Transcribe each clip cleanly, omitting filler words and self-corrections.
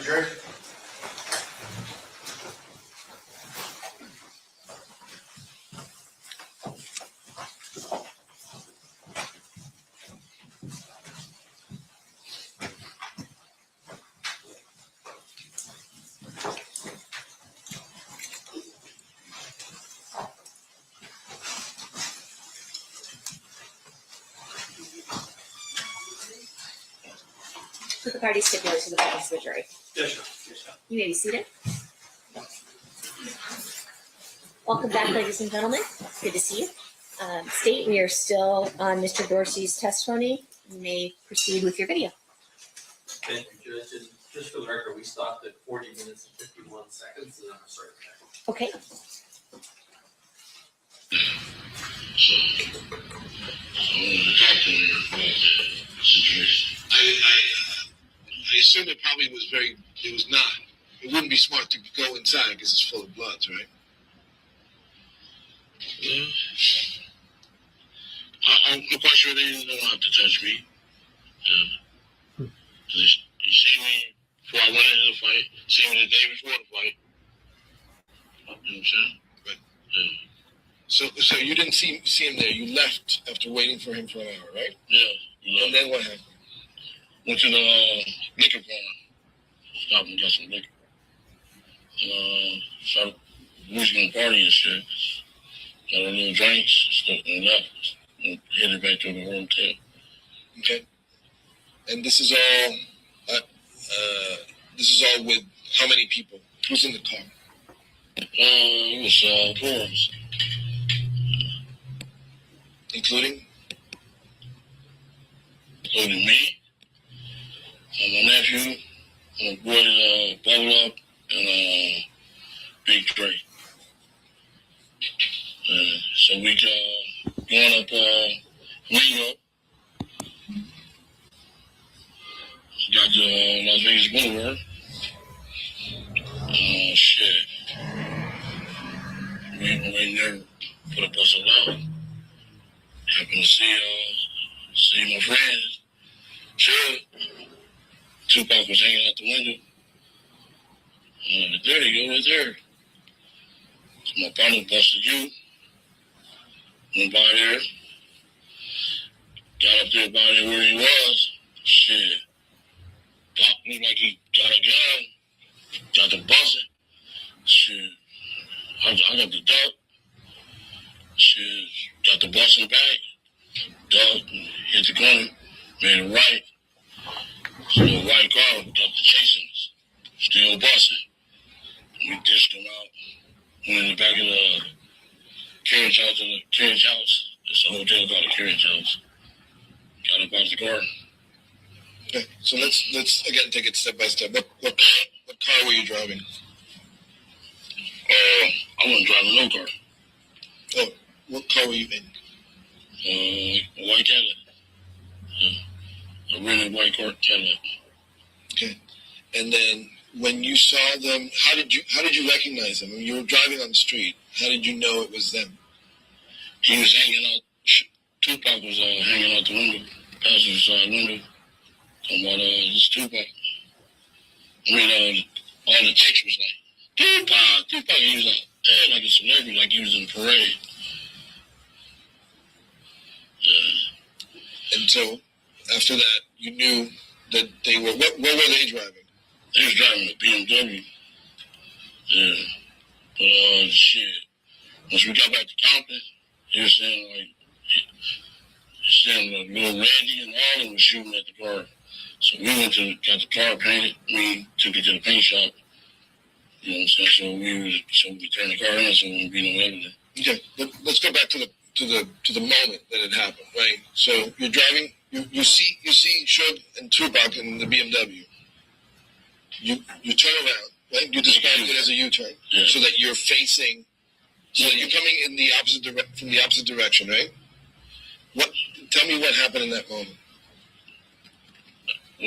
Dre. Put the party stipulated to the presence of the jury. Yes, sir. Yes, sir. You may be seated. Welcome back, ladies and gentlemen. Good to see you. State, we are still on Mr. Dorsey's testimony. You may proceed with your video. Thank you, Judge. And just for the record, we stopped at 40 minutes and 51 seconds, and I'm sorry for that. Okay. I assume it probably was it was not. It wouldn't be smart to go inside because it's full of bloods, right? Yeah. I'm quite sure they don't have to touch me. Yeah. You see me before I went into the fight, see me the day before the fight. You know what I'm saying? Right. Yeah. So you didn't see him there. You left after waiting for him for an hour, right? Yeah. And then what happened? Went to the liquor farm. Stopped and got some liquor. Started losing the party and shit. Got a little drinks and left. And headed back to the hotel. Okay. And this is all. This is all with how many people? Who's in the car? It was 4 of us. Including Me, my nephew, my boy Dubble Up, and Big Dre. So we going up Ringo. Got to Las Vegas Boulevard. Shit. We waiting there for the bus around. Happened to see my friends. Suge. Tupac was hanging out the window. There you go, right there. So my partner busted you. Went by there. Got up there by there where he was. Shit. Popped me like he got a gun. Got the busting. Shit. I got the duck. Shit. Got the busting back. Duck. Hit the corner. Made a right. So the white car got the chasing us. Still busting. We dished him out. Went in the back of the carriage house. It's a hotel called the carriage house. Got up out the car. Okay. So let's again take it step by step. What car were you driving? I wasn't driving no car. Oh, what car were you in? A white Cadillac. Yeah. A rented white car Cadillac. Okay. And then when you saw them, how did you recognize them? When you were driving on the street, how did you know it was them? He was hanging out. Tupac was hanging out the window, passenger side window. Talking about this Tupac. I mean, all the text was like, Tupac. He was like a celebrity, like he was in a parade. Yeah. And so after that, you knew that they were. What were they driving? They was driving a BMW. Yeah. But shit. Once we got back to Compton, he was saying like, little Reggie and all of them was shooting at the car. So we got the car painted. We took it to the paint shop. You know what I'm saying? So we turned the car in so we wouldn't be no evidence. Okay, let's go back to the moment that it happened, right? So you're driving, you see Suge and Tupac in the BMW. You turn around, right? You described it as a U-turn, yeah. So that you're facing, so that you're coming in the from the opposite direction, right? Tell me what happened in that moment.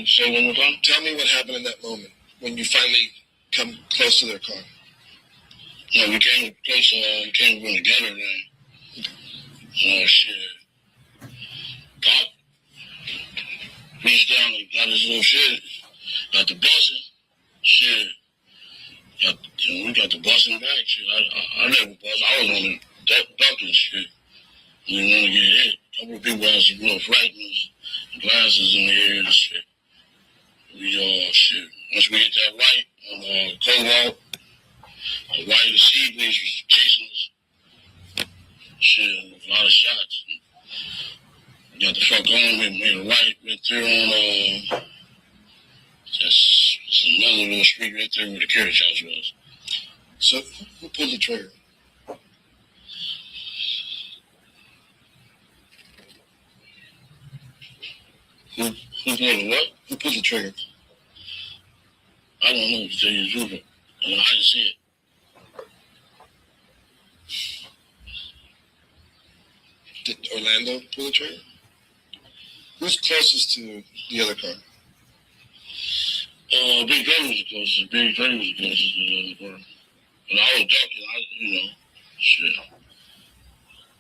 Say one more time? Tell me what happened in that moment when you finally come close to their car. No, we came close, we came from together then. Shit. Pop reached down and got his little shit, got the busting. shit, we got the busting back. Shit, I never bust. I was on the ducking shit. We didn't want to get hit. A couple of people had some little fragments, glasses in the air and shit. We shit. Once we hit that light on Cobalt, the light of the sea police was chasing us. Shit, a lot of shots. Got the fuck on, we made a right there on that's another little street right there where the carriage house was. So who pulled the trigger? Who pulled the what? Who pulled the trigger? I don't know, to tell you the truth. I didn't see it. Did Orlando pull the trigger? Who's closest to the other car? Big Dre was the closest. Big Dre was the closest to the other car. And I was ducking, shit.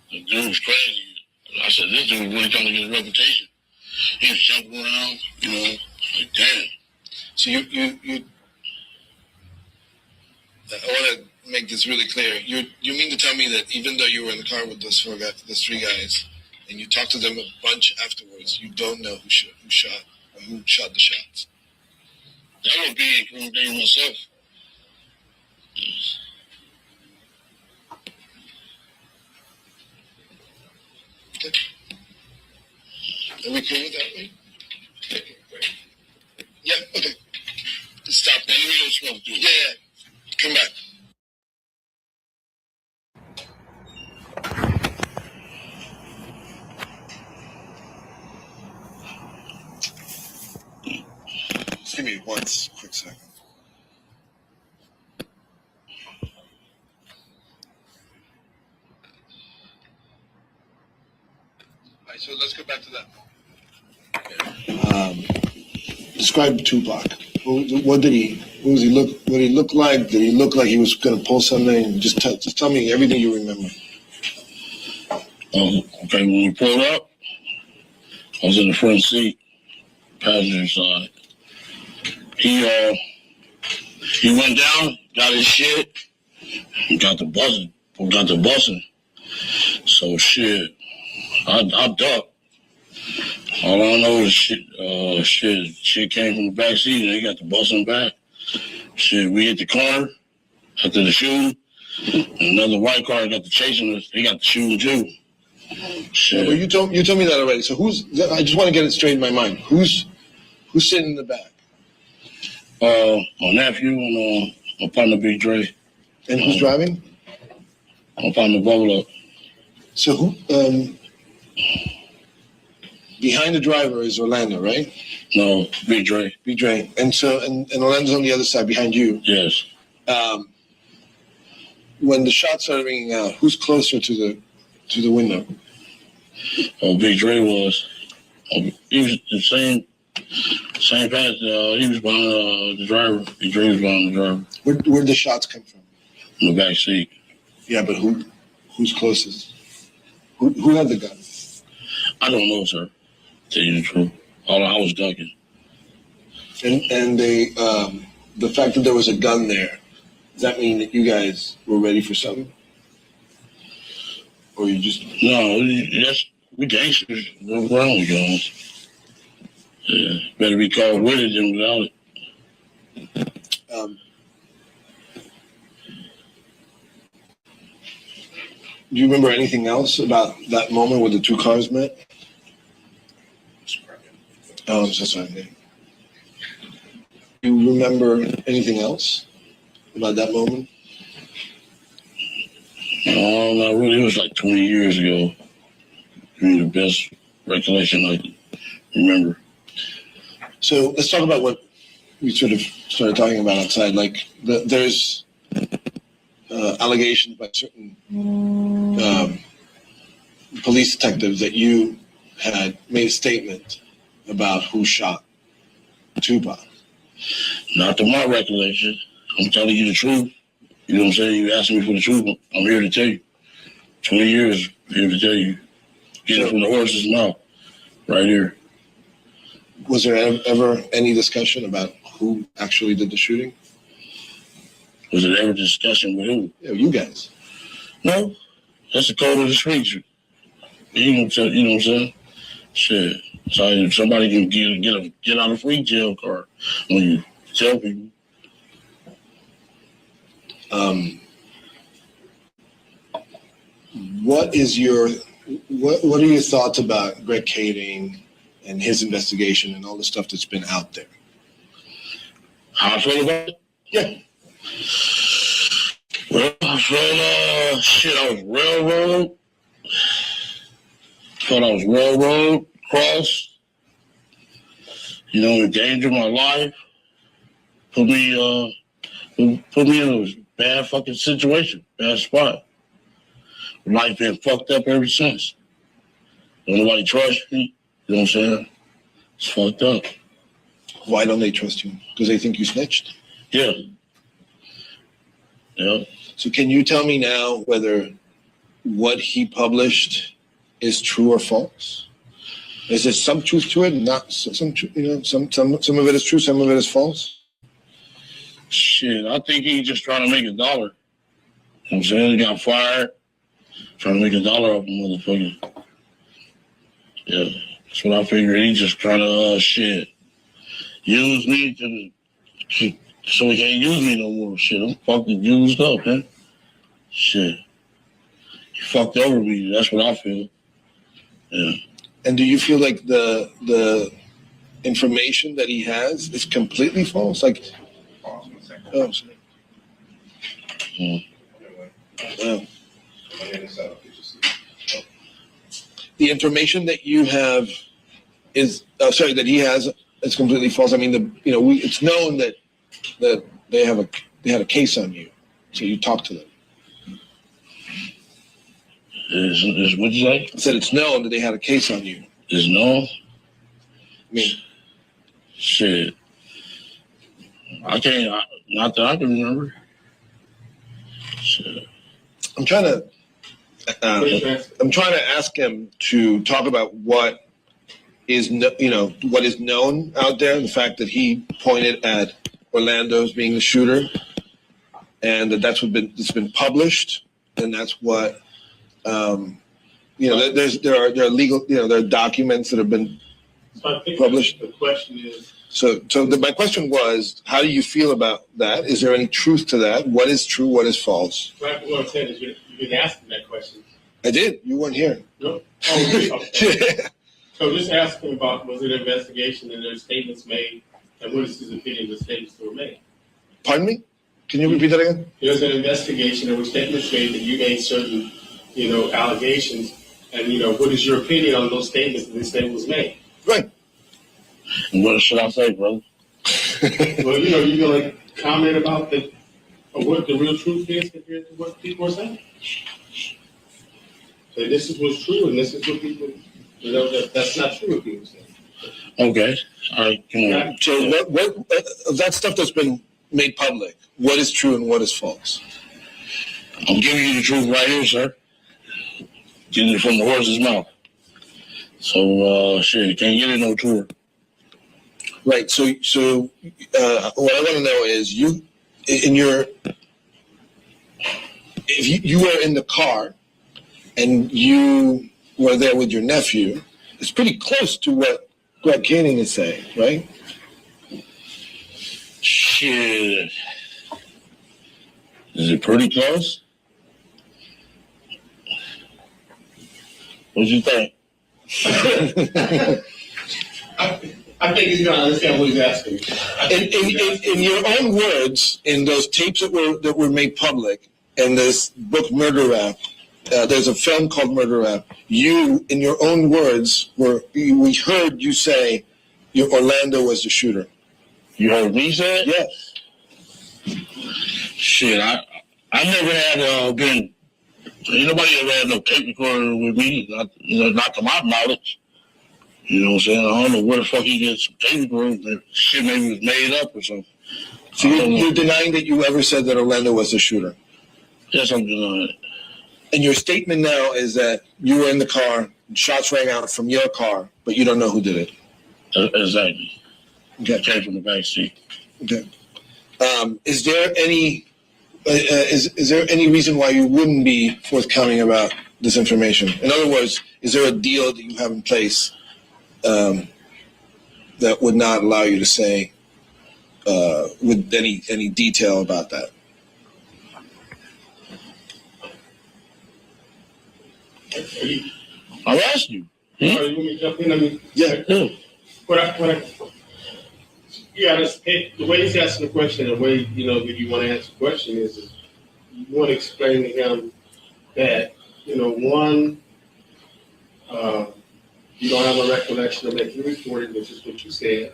The dude was crazy. I said, this dude really trying to get a reputation. He was jumping around, like, damn. So you I want to make this really clear. You mean to tell me that even though you were in the car with those three guys, and you talked to them a bunch afterwards, you don't know who shot the shots? That would be incriminating myself. Okay. Are we cool with that, right? Okay, great. Yeah, okay. Stop that. Let me know what you. Yeah. Come back. Just give me one quick second. All right, so let's go back to that. Describe Tupac. What did he look? What did he look like? Did he look like he was going to pull something? Just tell me everything you remember. Okay, when we pulled up, I was in the front seat, passenger side. He went down, got his shit, and got the buzzing. So shit, I ducked. All I know is shit came from the back seat and they got the buzzing back. Shit, we hit the corner after the shooting. And another white car got the chasing us. They got the shooting too. Shit. Yeah, well, you told me that already. So I just want to get it straight in my mind. Who's sitting in the back? My nephew and my partner Big Dre. And who's driving? My partner Dubble Up. So who? Behind the driver is Orlando, right? No, Big Dre. Big Dre. And so and Orlando's on the other side behind you. Yes. When the shots started ringing out, who's closer to the window? Big Dre was. He was the same path. He was behind the driver. Big Dre was behind the driver. Where'd the shots come from? In the back seat. Yeah, but who's closest? Who had the gun? I don't know, sir. Tell you the truth. I was ducking. And the fact that there was a gun there, does that mean that you guys were ready for something? Or you just... No, we gangsters. What's wrong with guns? Yeah, better be caught with it than without it. Do you remember anything else about that moment where the two cars met? Oh, I'm so sorry. Do you remember anything else about that moment? No, not really. It was like 20 years ago. The best recollection I can remember. So let's talk about what we sort of started talking about outside. Like there's allegations by certain police detectives that you had made a statement about who shot Tupac. Not to my recollection. I'm telling you the truth. You know what I'm saying? You asked me for the truth. I'm here to tell you. 20 years, here to tell you. Get it from the horse's mouth. Right here. Was there ever any discussion about who actually did the shooting? Was it ever discussion with who? Yeah, you guys. No. That's the code of the streets. You know what I'm saying? Shit. So somebody can get on a free jail card when you tell people. What are your thoughts about Greg Kading and his investigation and all the stuff that's been out there? How I feel about it? Yeah. Well, I felt, I was railroad. Thought I was railroad, crossed. Endangered my life. Put me in a bad fucking situation, bad spot. Life been fucked up ever since. Don't nobody trust me. You know what I'm saying? It's fucked up. Why don't they trust you? Because they think you snitched? Yeah. Yeah. So can you tell me now whether what he published is true or false? Is there some truth to it? Not some, some of it is true, some of it is false? Shit, I think he's just trying to make $1. You know what I'm saying? He got fired. Trying to make $1 off a motherfucker. Yeah, that's what I figured. He's just trying to, use me so he can't use me no more. Shit, I'm fucking used up, man. Shit. He fucked over me. That's what I feel. Yeah. And do you feel like the information that he has is completely false? Like, oh, sorry. Wow. The information that you have is that he has is completely false. I mean, it's known that they had a case on you, so you talked to them. Is what'd you say? I said it's known that they had a case on you. Is known? I mean, shit. Not that I can remember. Shit. I'm trying to ask him to talk about what is known out there. The fact that he pointed at Orlando as being the shooter, and that's it's been published, and that's what there are legal there are documents that have been published. The question is. My question was, how do you feel about that? Is there any truth to that? What is true? What is false? What I'm saying is you've been asking that question. I did. You weren't here. No. Oh, okay. So just ask him about, was it an investigation and there were statements made, and what is his opinion of the statements that were made? Pardon me? Can you repeat that again? There was an investigation, there were statements made that you made certain, allegations, and, what is your opinion on those statements that this statement was made? Right. What should I say, brother? Well, you're going to comment about what the real truth is compared to what people are saying. So this is what's true, and this is what people, that's not true what people say. Okay. All right. So what of that stuff that's been made public, what is true and what is false? I'm giving you the truth right here, sir. Getting it from the horse's mouth. So, you can't get it no truer. Right. So what I want to know is if you were in the car and you were there with your nephew, it's pretty close to what Greg Kading is saying, right? Shit. Is it pretty close? What you think? I think he's going to understand what he's asking. In your own words, in those tapes that were made public, and this book Murder Rap, there's a film called Murder Rap. You, in your own words, we heard you say Orlando was the shooter. You heard me say it? Yes. Shit, I never had been. Ain't nobody ever had no tape recorder with me, not to my knowledge. You know what I'm saying? I don't know where the fuck he gets some tape recorder. Shit maybe was made up or something. So you're denying that you ever said that Orlando was the shooter? Yes, I'm denying it. And your statement now is that you were in the car, and shots rang out from your car, but you don't know who did it. Exactly. Okay. Came from the back seat. Okay. Is there any is there any reason why you wouldn't be forthcoming about this information? In other words, is there a deal that you have in place that would not allow you to say with any detail about that? I'll ask you. You want me to jump in? I mean, Yeah. The way he's asking the question, the way, that you want to answer the question is you want to explain to him that, one, you don't have a recollection of making reporting, which is what you said.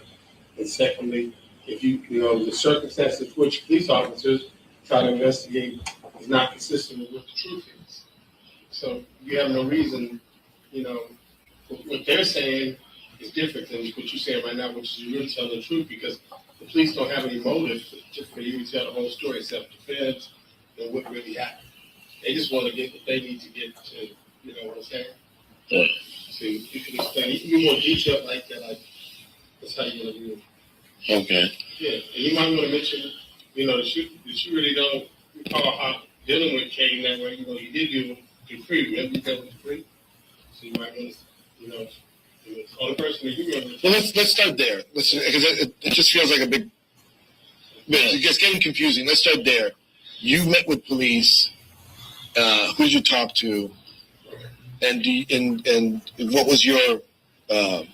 And secondly, if the circumstances which police officers try to investigate is not consistent with what the truth is. So you have no reason, what they're saying is different than what you're saying right now, which is you're really telling the truth, because the police don't have any motive for you to tell the whole story except the feds and what really happened. They just want to get what they need to get to, you know what I'm saying? Yeah. So you can explain, you can be more detailed like that, like that's how you want to do it. Okay. Yeah, and you might want to mention, that you really don't recall how dealing with Kane that way. You did deal with Dupree. Remember you dealt with Dupree? So you might want to, the only person that you remember. Well, let's start there. Because it just feels like a big. It gets getting confusing. Let's start there. You met with police. Who did you talk to? And what was your what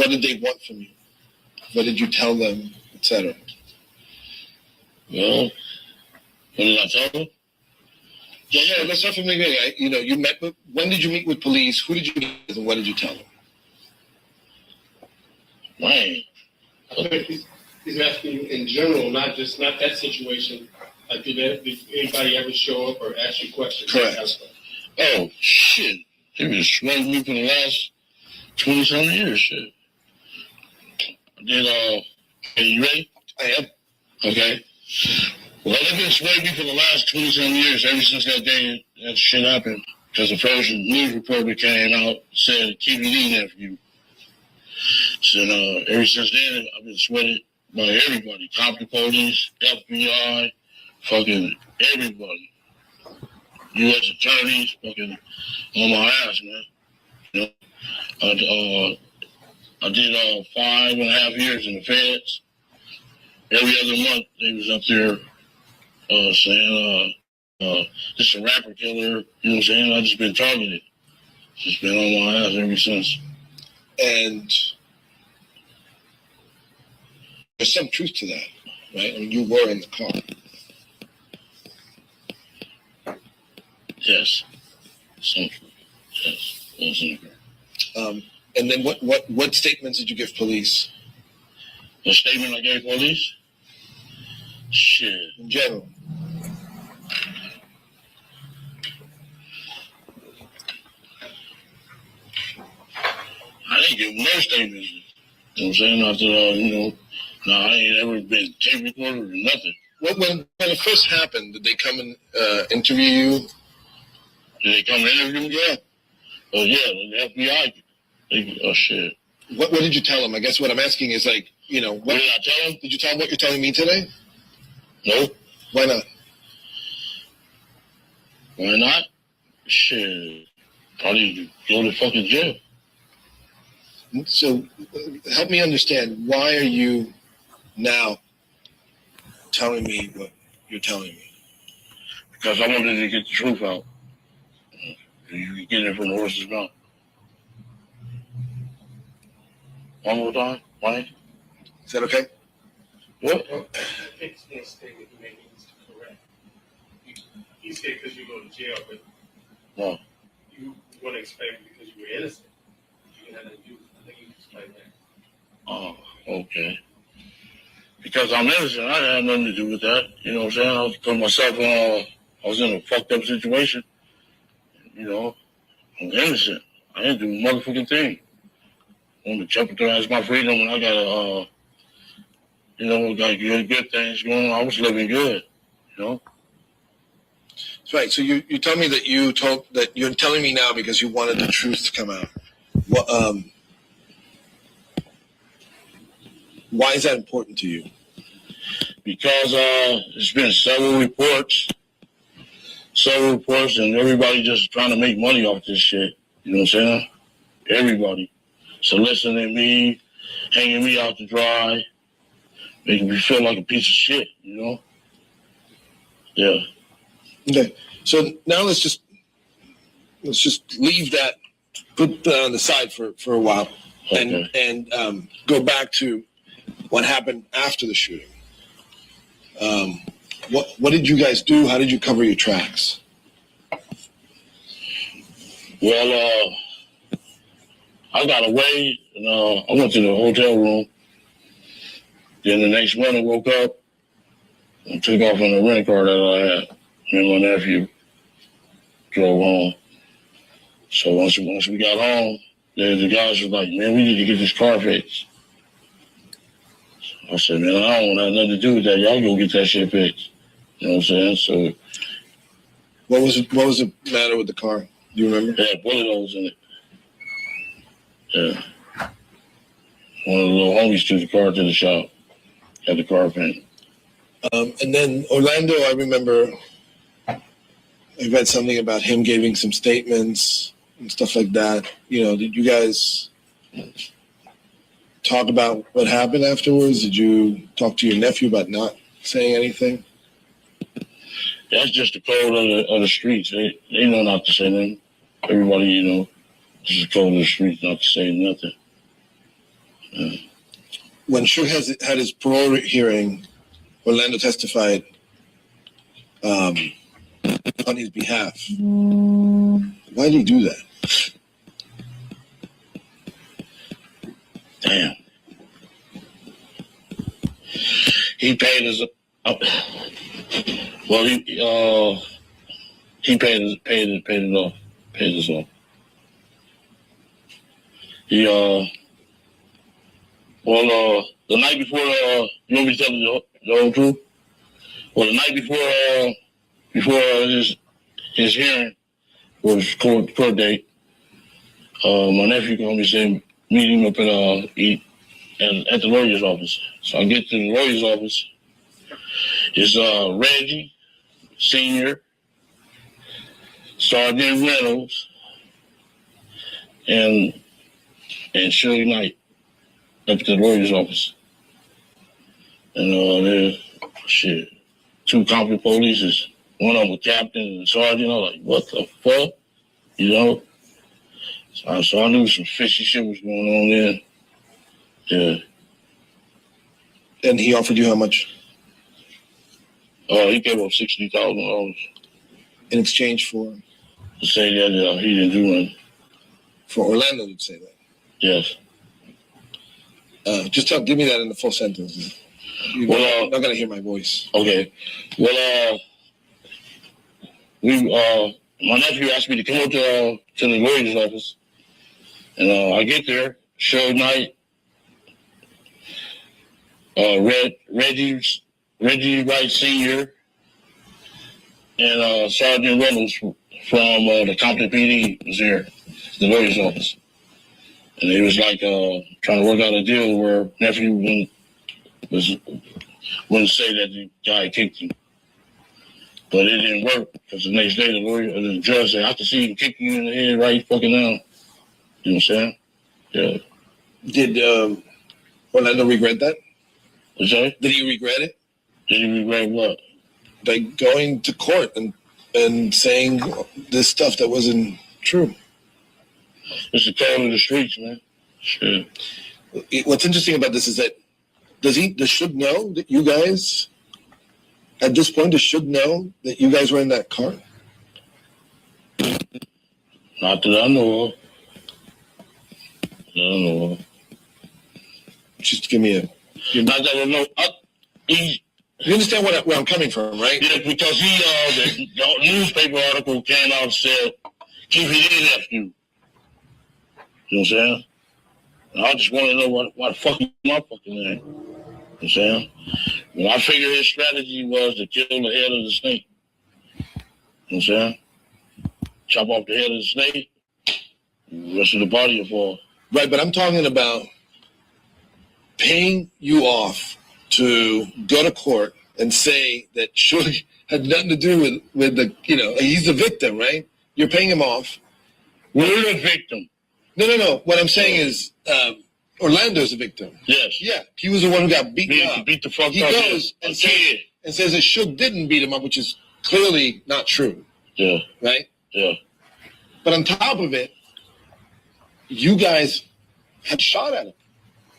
did they want from you? What did you tell them, etc.? Well, what did I tell them? Yeah, let's start from the beginning. You met with. When did you meet with police? Who did you meet with, and what did you tell them? Man. I think he's asking you in general, not that situation. Like, did anybody ever show up or ask you questions? Correct. Oh, shit. They've been sweating me for the last 20-something years, shit. I did, are you ready? I am. Okay. Well, they've been sweating me for the last 20-something years, ever since that day that shit happened. Because the first news report that came out said Keefe D nephew. So, ever since then, I've been sweated by everybody. Compton police, FBI, fucking everybody. U.S. attorneys, fucking on my ass, man. I did 5.5 years in the feds. Every other month, they was up there saying, this is a rapper killer. You know what I'm saying? I just been targeted. Just been on my ass ever since. And there's some truth to that, right? I mean, you were in the car. Yes. Some truth. Yes. I was in the car. And then what statements did you give police? The statement I gave police? Shit. In general. I didn't give no statements. You know what I'm saying? After, I ain't ever been tape recorded or nothing. When it first happened, did they come and interview you? Did they come and interview me? Yeah. Oh, yeah, the FBI. Oh, shit. What did you tell them? I guess what I'm asking is what did I tell them? Did you tell them what you're telling me today? No. Why not? Why not? Shit. Probably go to fucking jail. So help me understand, why are you now telling me what you're telling me? Because I wanted to get the truth out. You can get it from the horse's mouth. One more time, Wayne? Is that okay? What? Well, I think it's one statement he made needs to correct. He said because you go to jail, but No. you want to explain because you were innocent. You didn't have to do. I think you can explain that. Oh, okay. Because I'm innocent, I didn't have nothing to do with that. You know what I'm saying? I was putting myself I was in a fucked up situation. I'm innocent. I didn't do a motherfucking thing. I want to jeopardize my freedom when I got got good things going on. I was living good, That's right. So you tell me that you're telling me now because you wanted the truth to come out. Why is that important to you? because it's been several reports, and everybody just trying to make money off this shit. You know what I'm saying? Everybody soliciting me, hanging me out to dry, making me feel like a piece of shit. You know? Yeah. Okay, so now let's just leave that, put that on the side for a while, Okay. and go back to what happened after the shooting. What did you guys do? How did you cover your tracks? Well, I got away, and I went to the hotel room. Then the next morning, woke up and took off in the rental car that I had. Me and my nephew drove home. So once we got home, the guys was like, "Man, we need to get this car fixed." I said, "Man, I don't have nothing to do with that. Y'all go get that shit fixed." You know what I'm saying? So What was the matter with the car? Do you remember? it had bullet holes in it. Yeah. One of the little homies took the car to the shop, had the car painted. And then Orlando, I remember I read something about him giving some statements and stuff like that. You know, did you guys talk about what happened afterwards? Did you talk to your nephew about not saying anything? That's just the code of the streets. They know not to say nothing. Everybody, you know, this is the code of the streets not to say nothing. Yeah. When Suge had his parole hearing, Orlando testified on his behalf. Why did he do that? Damn. He paid his. Well, he paid it off. Paid us off. He the night before you want me to tell you the whole truth? Well, the night before his hearing was court date, my nephew called me saying meet him up at the lawyer's office. So I get to the lawyer's office. It's Reggie Senior, Sergeant Reynolds, and Suge Knight up to the lawyer's office. And there's two competent police. One of them was captain and sergeant. I was like, what the fuck? You know? So I knew some fishy shit was going on there. Yeah. And he offered you how much? He gave up $60,000 In exchange for? to say that he didn't do nothing. For Orlando to say that? Yes. Just give me that in the full sentence. You're not going to hear my voice. Okay. Well, my nephew asked me to come up to the lawyer's office. And I get there, Suge Knight, Reggie Wright Sr., and Sergeant Reynolds from the Compton PD was there, the lawyer's office. And it was like trying to work out a deal where nephew wouldn't say that the guy kicked him. But it didn't work because the next day the judge said, I can see him kicking you in the head right fucking now. You know what I'm saying? Yeah. Did Orlando regret that? What's that? Did he regret it? Did he regret what? Like going to court and saying this stuff that wasn't true. It's the code of the streets, man. Shit. What's interesting about this is that does Suge know that you guys, at this point, does Suge know that you guys were in that car? Not that I know of. Just give me Not that I know. You understand where I'm coming from, right? Yeah, because the newspaper article came out and said, Keefe D, nephew. You know what I'm saying? And I just want to know why the fuck is my fucking name. You know what I'm saying? When I figured his strategy was to kill the head of the snake. You know what I'm saying? Chop off the head of the snake, the rest of the body will fall. Right, but I'm talking about paying you off to go to court and say that Suge had nothing to do with the, he's the victim, right? You're paying him off. We're the victim. No. What I'm saying is Orlando's the victim. Yes. Yeah, he was the one who got beaten up. Beat the fuck up. He goes and says that Suge didn't beat him up, which is clearly not true. Yeah. Right? Yeah. But on top of it, you guys had shot at him.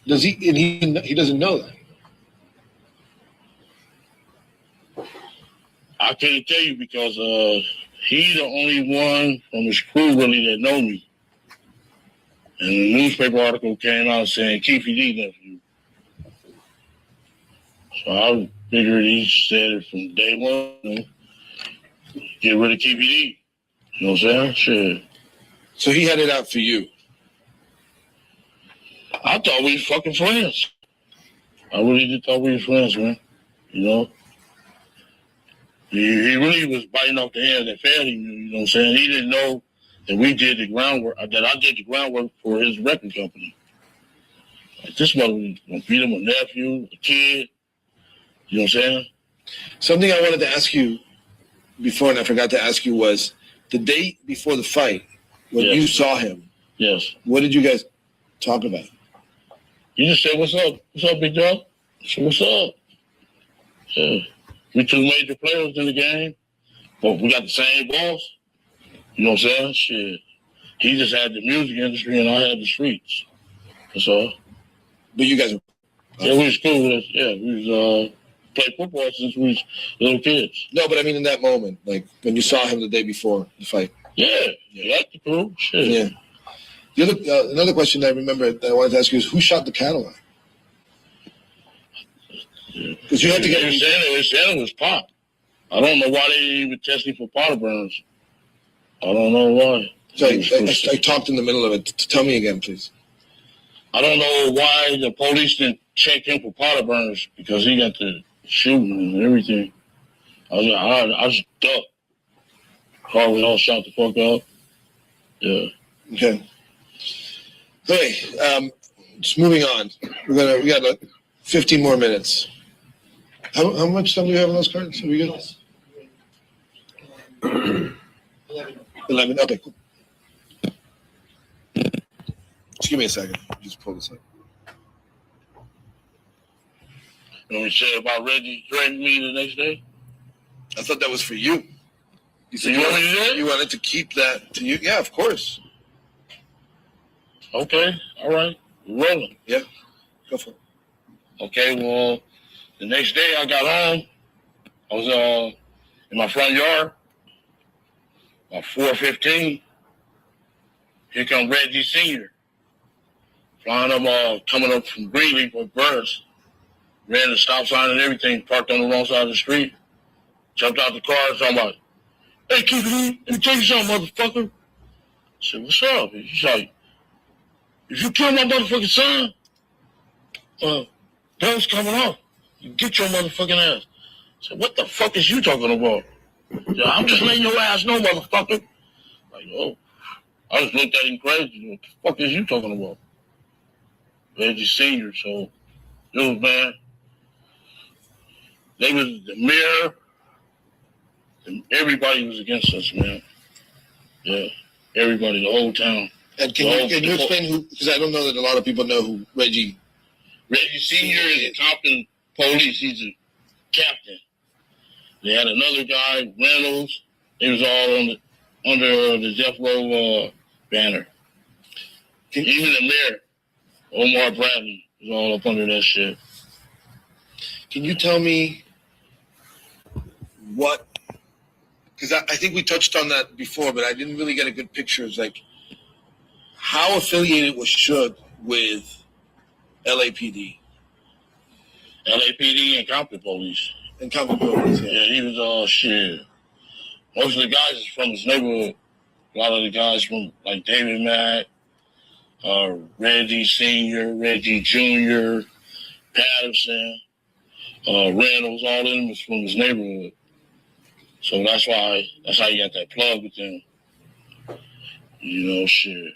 Does he? And he doesn't know that. I can't tell you because he's the only one from his crew really that know me. And the newspaper article came out saying Keefe D nephew. So I figured he said it from day one. Get rid of Keefe D. You know what I'm saying? Shit. So he had it out for you. I thought we was fucking friends. I really did thought we was friends, man. You know? He really was biting off the hand that fed him, you know what I'm saying? He didn't know that we did the groundwork, that I did the groundwork for his record company. Like, this mother was gonna beat him, a nephew, a kid. You know what I'm saying? Something I wanted to ask you before, and I forgot to ask you, was the day before the fight, when you saw him, yes. What did you guys talk about? You just said, what's up? What's up, big dog? I said, what's up? Yeah. We two major players in the game, but we got the same boss. You know what I'm saying? Shit. He just had the music industry and I had the streets. That's all. But you guys were... Yeah, we was cool with us. Yeah, we was played football since we was little kids. No, but I mean in that moment, like when you saw him the day before the fight. Yeah, that's the cool. Shit. Yeah. The other, another question I remember that I wanted to ask you is, who shot the Cadillac? Because you had to get... They said it was Pop. I don't know why they didn't even test me for powder burns. I don't know why. So I talked in the middle of it. Tell me again, please. I don't know why the police didn't check him for powder burns because he got the shooting and everything. I just ducked. Car was all shot the fuck up. Yeah. Okay. Hey, just moving on. We got like 15 more minutes. How much time do you have on those cards? Are we good? 11. Okay, cool. Just give me a second. Just pull this up. And we said about Reggie threatening me the next day. I thought that was for you. You said You want me to do that? you wanted to keep that to you. Yeah, of course. Okay, all right. We're rolling. Yeah, go for it. Okay, well, the next day I got home. I was in my front yard. About 4:15. Here come Reggie Sr. Flying up, coming up from Greenleaf with birds. Ran the stop sign and everything, parked on the wrong side of the street. Jumped out the car and talking about, hey, Keefe D, let me tell you something, motherfucker. I said, what's up? He's like, if you kill my motherfucking son, guns coming off. You get your motherfucking ass. I said, what the fuck is you talking about? Yeah, I'm just letting your ass know, motherfucker. Like, oh. I just looked at him crazy. What the fuck is you talking about? Reggie Sr., so it was, man. They was the mayor. And everybody was against us, man. Yeah, everybody, the whole town. And can you explain who? Because I don't know that a lot of people know who Reggie Sr. is a Compton police. He's a captain. They had another guy, Reynolds. They was all under the Death Row banner. Even the mayor, Omar Bradley, was all up under that shit. Can you tell me what? Because I think we touched on that before, but I didn't really get a good picture. It's like, how affiliated was Suge with LAPD? LAPD and Compton police. And Compton police, yeah. Yeah, he was shit. Most of the guys is from his neighborhood. A lot of the guys from like David Mack, Reggie Sr., Reggie Jr., Patterson, Reynolds, all of them was from his neighborhood. So that's how you got that plug with them. You know, shit.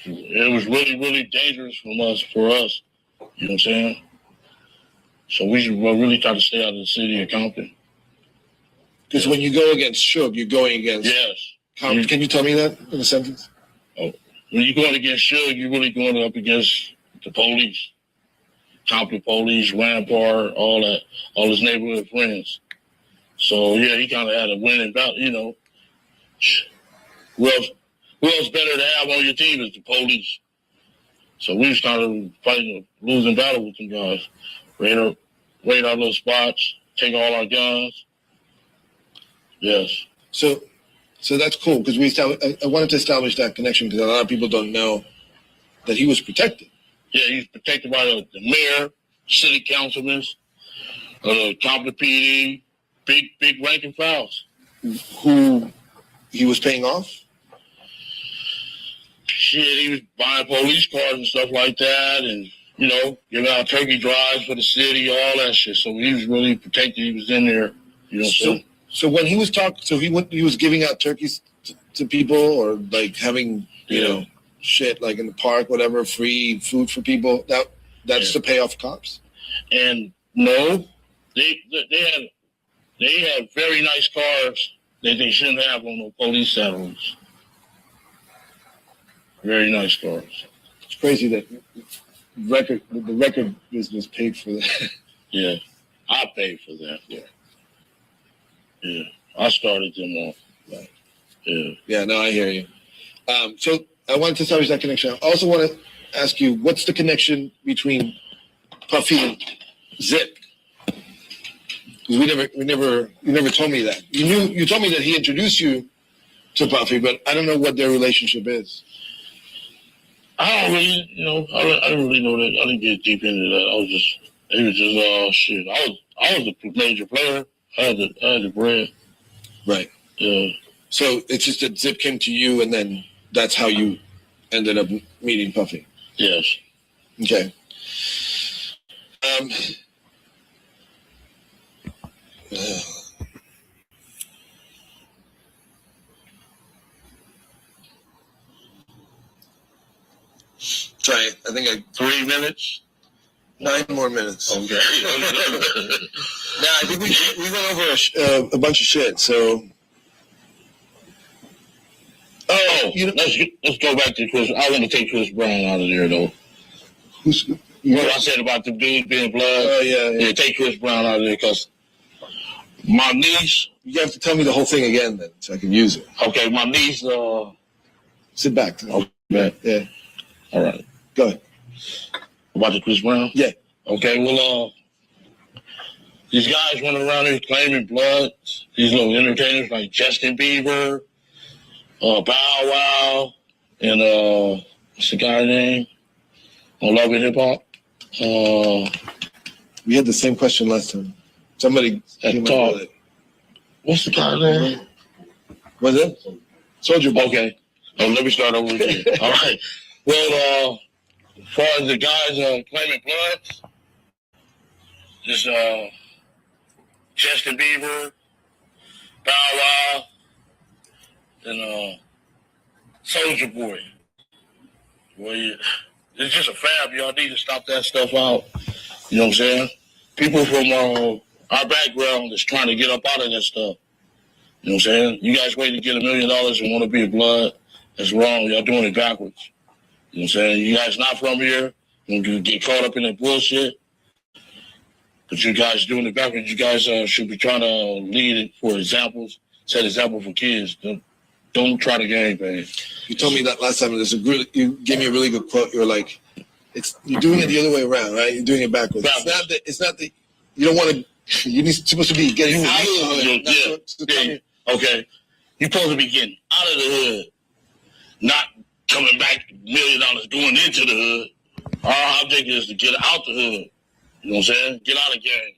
It was really, really dangerous for us. You know what I'm saying? So we should really try to stay out of the city of Compton. Because when you go against Suge, you're going against. Yes. Can you tell me that in a sentence? When you're going against Suge, you're really going up against the police, Compton police, Rampart, all that, all his neighborhood friends. So yeah, he kind of had a winning battle. You know, who else better to have on your team is the police. So we was kind of fighting a losing battle with them guys. Raid our little spots, take all our guns. Yes. So that's cool because I wanted to establish that connection because a lot of people don't know that he was protected. Yeah, he's protected by the mayor, city councilmen, the Compton PD, big rank and files. Who he was paying off? Shit, he was buying police cars and stuff like that, and you know, giving out turkey drives for the city, all that shit. So he was really protected. He was in there, you know. So when he was he was giving out turkeys to people or like having you know shit like in the park, whatever, free food for people. That's to pay off cops. And no, they had very nice cars that they shouldn't have on no police saddles. Very nice cars. It's crazy that the record business paid for that. Yeah, I paid for that. Yeah, I started them off. Right. Yeah. Yeah, no, I hear you. So I wanted to establish that connection. I also want to ask you, what's the connection between Puffy and Zip? Because you never told me that. You told me that he introduced you to Puffy, but I don't know what their relationship is. I don't really, I didn't really know that. I didn't get deep into that. It was just shit. I was a major player. I had the bread. Right. Yeah. So it's just that Zip came to you, and then that's how you ended up meeting Puffy. Yes. Okay. Try it. I think 3 minutes. 9 more minutes. Okay. I think we went over a bunch of shit. So. Let's go back to Chris. I want to take Chris Brown out of there though. What I said about the dude being blood. Oh yeah. Take Chris Brown out of there because my niece. You have to tell me the whole thing again then, so I can use it. Okay, my niece. Sit back. Okay. Yeah. All right. Go ahead. About the Chris Brown? Yeah. Okay, well, these guys running around here claiming blood. These little entertainers like Justin Bieber, Bow Wow, and what's the guy's name? On Love and Hip Hop. We had the same question last time. Somebody came up with it. What's the guy's name? Was it? Soldier Boy. Okay. Let me start over again. All right. Well, as far as the guys claiming blood, there's Justin Bieber, Bow Wow, and Soldier Boy. Well, it's just a fab. Y'all need to stop that stuff out. You know what I'm saying? People from our background is trying to get up out of that stuff. You know what I'm saying? You guys wait to get $1 million and want to be a blood. That's wrong. Y'all doing it backwards. You know what I'm saying? You guys not from here. You get caught up in that bullshit. But you guys doing it backwards. You guys should be trying to lead it for examples. Set example for kids. Don't try to game bang. You told me that last time. You gave me a really good quote. You were like, you're doing it the other way around, right? You're doing it backwards. It's not that you don't want to. You're supposed to be getting out of the hood. Okay. You're supposed to be getting out of the hood, not coming back $1 million going into the hood. Our object is to get out the hood. You know what I'm saying? Get out of the game.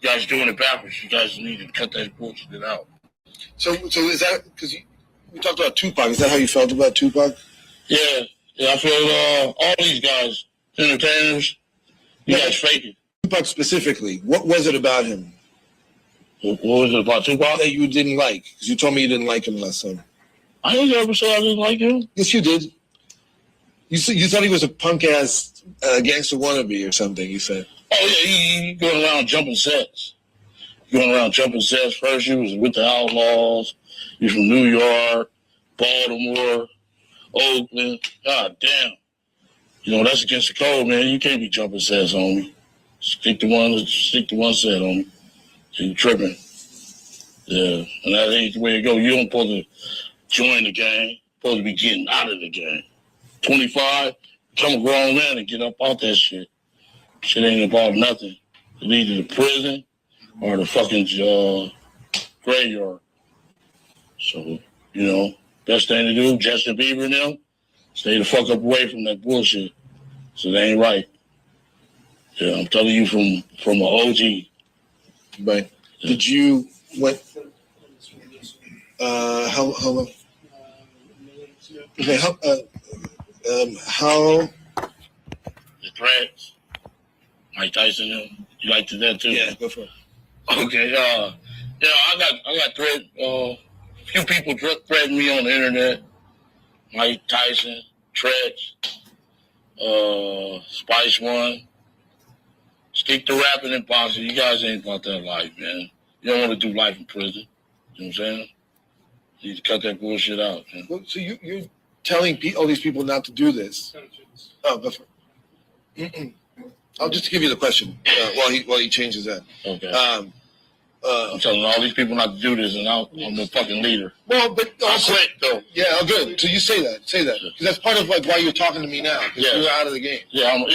You guys doing it backwards. You guys need to cut that bullshit out. So is that because we talked about Tupac? Is that how you felt about Tupac? Yeah. I feel all these guys, entertainers, you guys faking. Tupac specifically, what was it about him? What was it about Tupac that you didn't like? Because you told me you didn't like him last time. I didn't ever say I didn't like him. Yes, you did. You thought he was a punk ass gangster wannabe or something. You said. Oh, yeah, he going around jumping sets. Going around jumping sets. First, he was with the Outlaws. He's from New York, Baltimore, Oakland. God damn. You know, that's against the code, man. You can't be jumping sets on me. Stick to one set on me. You tripping. Yeah, and that ain't the way to go. You don't supposed to join the gang. Supposed to be getting out of the gang. 25, become a grown man and get up out that shit. Shit ain't about nothing. It's either the prison or the fucking graveyard. So, you know, best thing to do, Justin Bieber and them, stay the fuck up away from that bullshit. So they ain't right. Yeah, I'm telling you from an OG. Right. Yeah. Did you how long? Okay, how The threats, Mike Tyson, them. You liked that too? Yeah, go for it. Okay, yeah, I got threat. A few people threatened me on the internet. Mike Tyson, Tretch, Spice One. Stick to rapping and boxing. You guys ain't about that life, man. You don't want to do life in prison. You know what I'm saying? You need to cut that bullshit out, man. Well, so you're telling all these people not to do this? Oh, go for it. I'll just give you the question while he changes that. Okay. I'm telling all these people not to do this, and I'm the fucking leader. Well, but also, I quit, though. Yeah, oh, good. So you say that, because that's part of like why you're talking to me now. Because you're out of the game. Yeah, I'm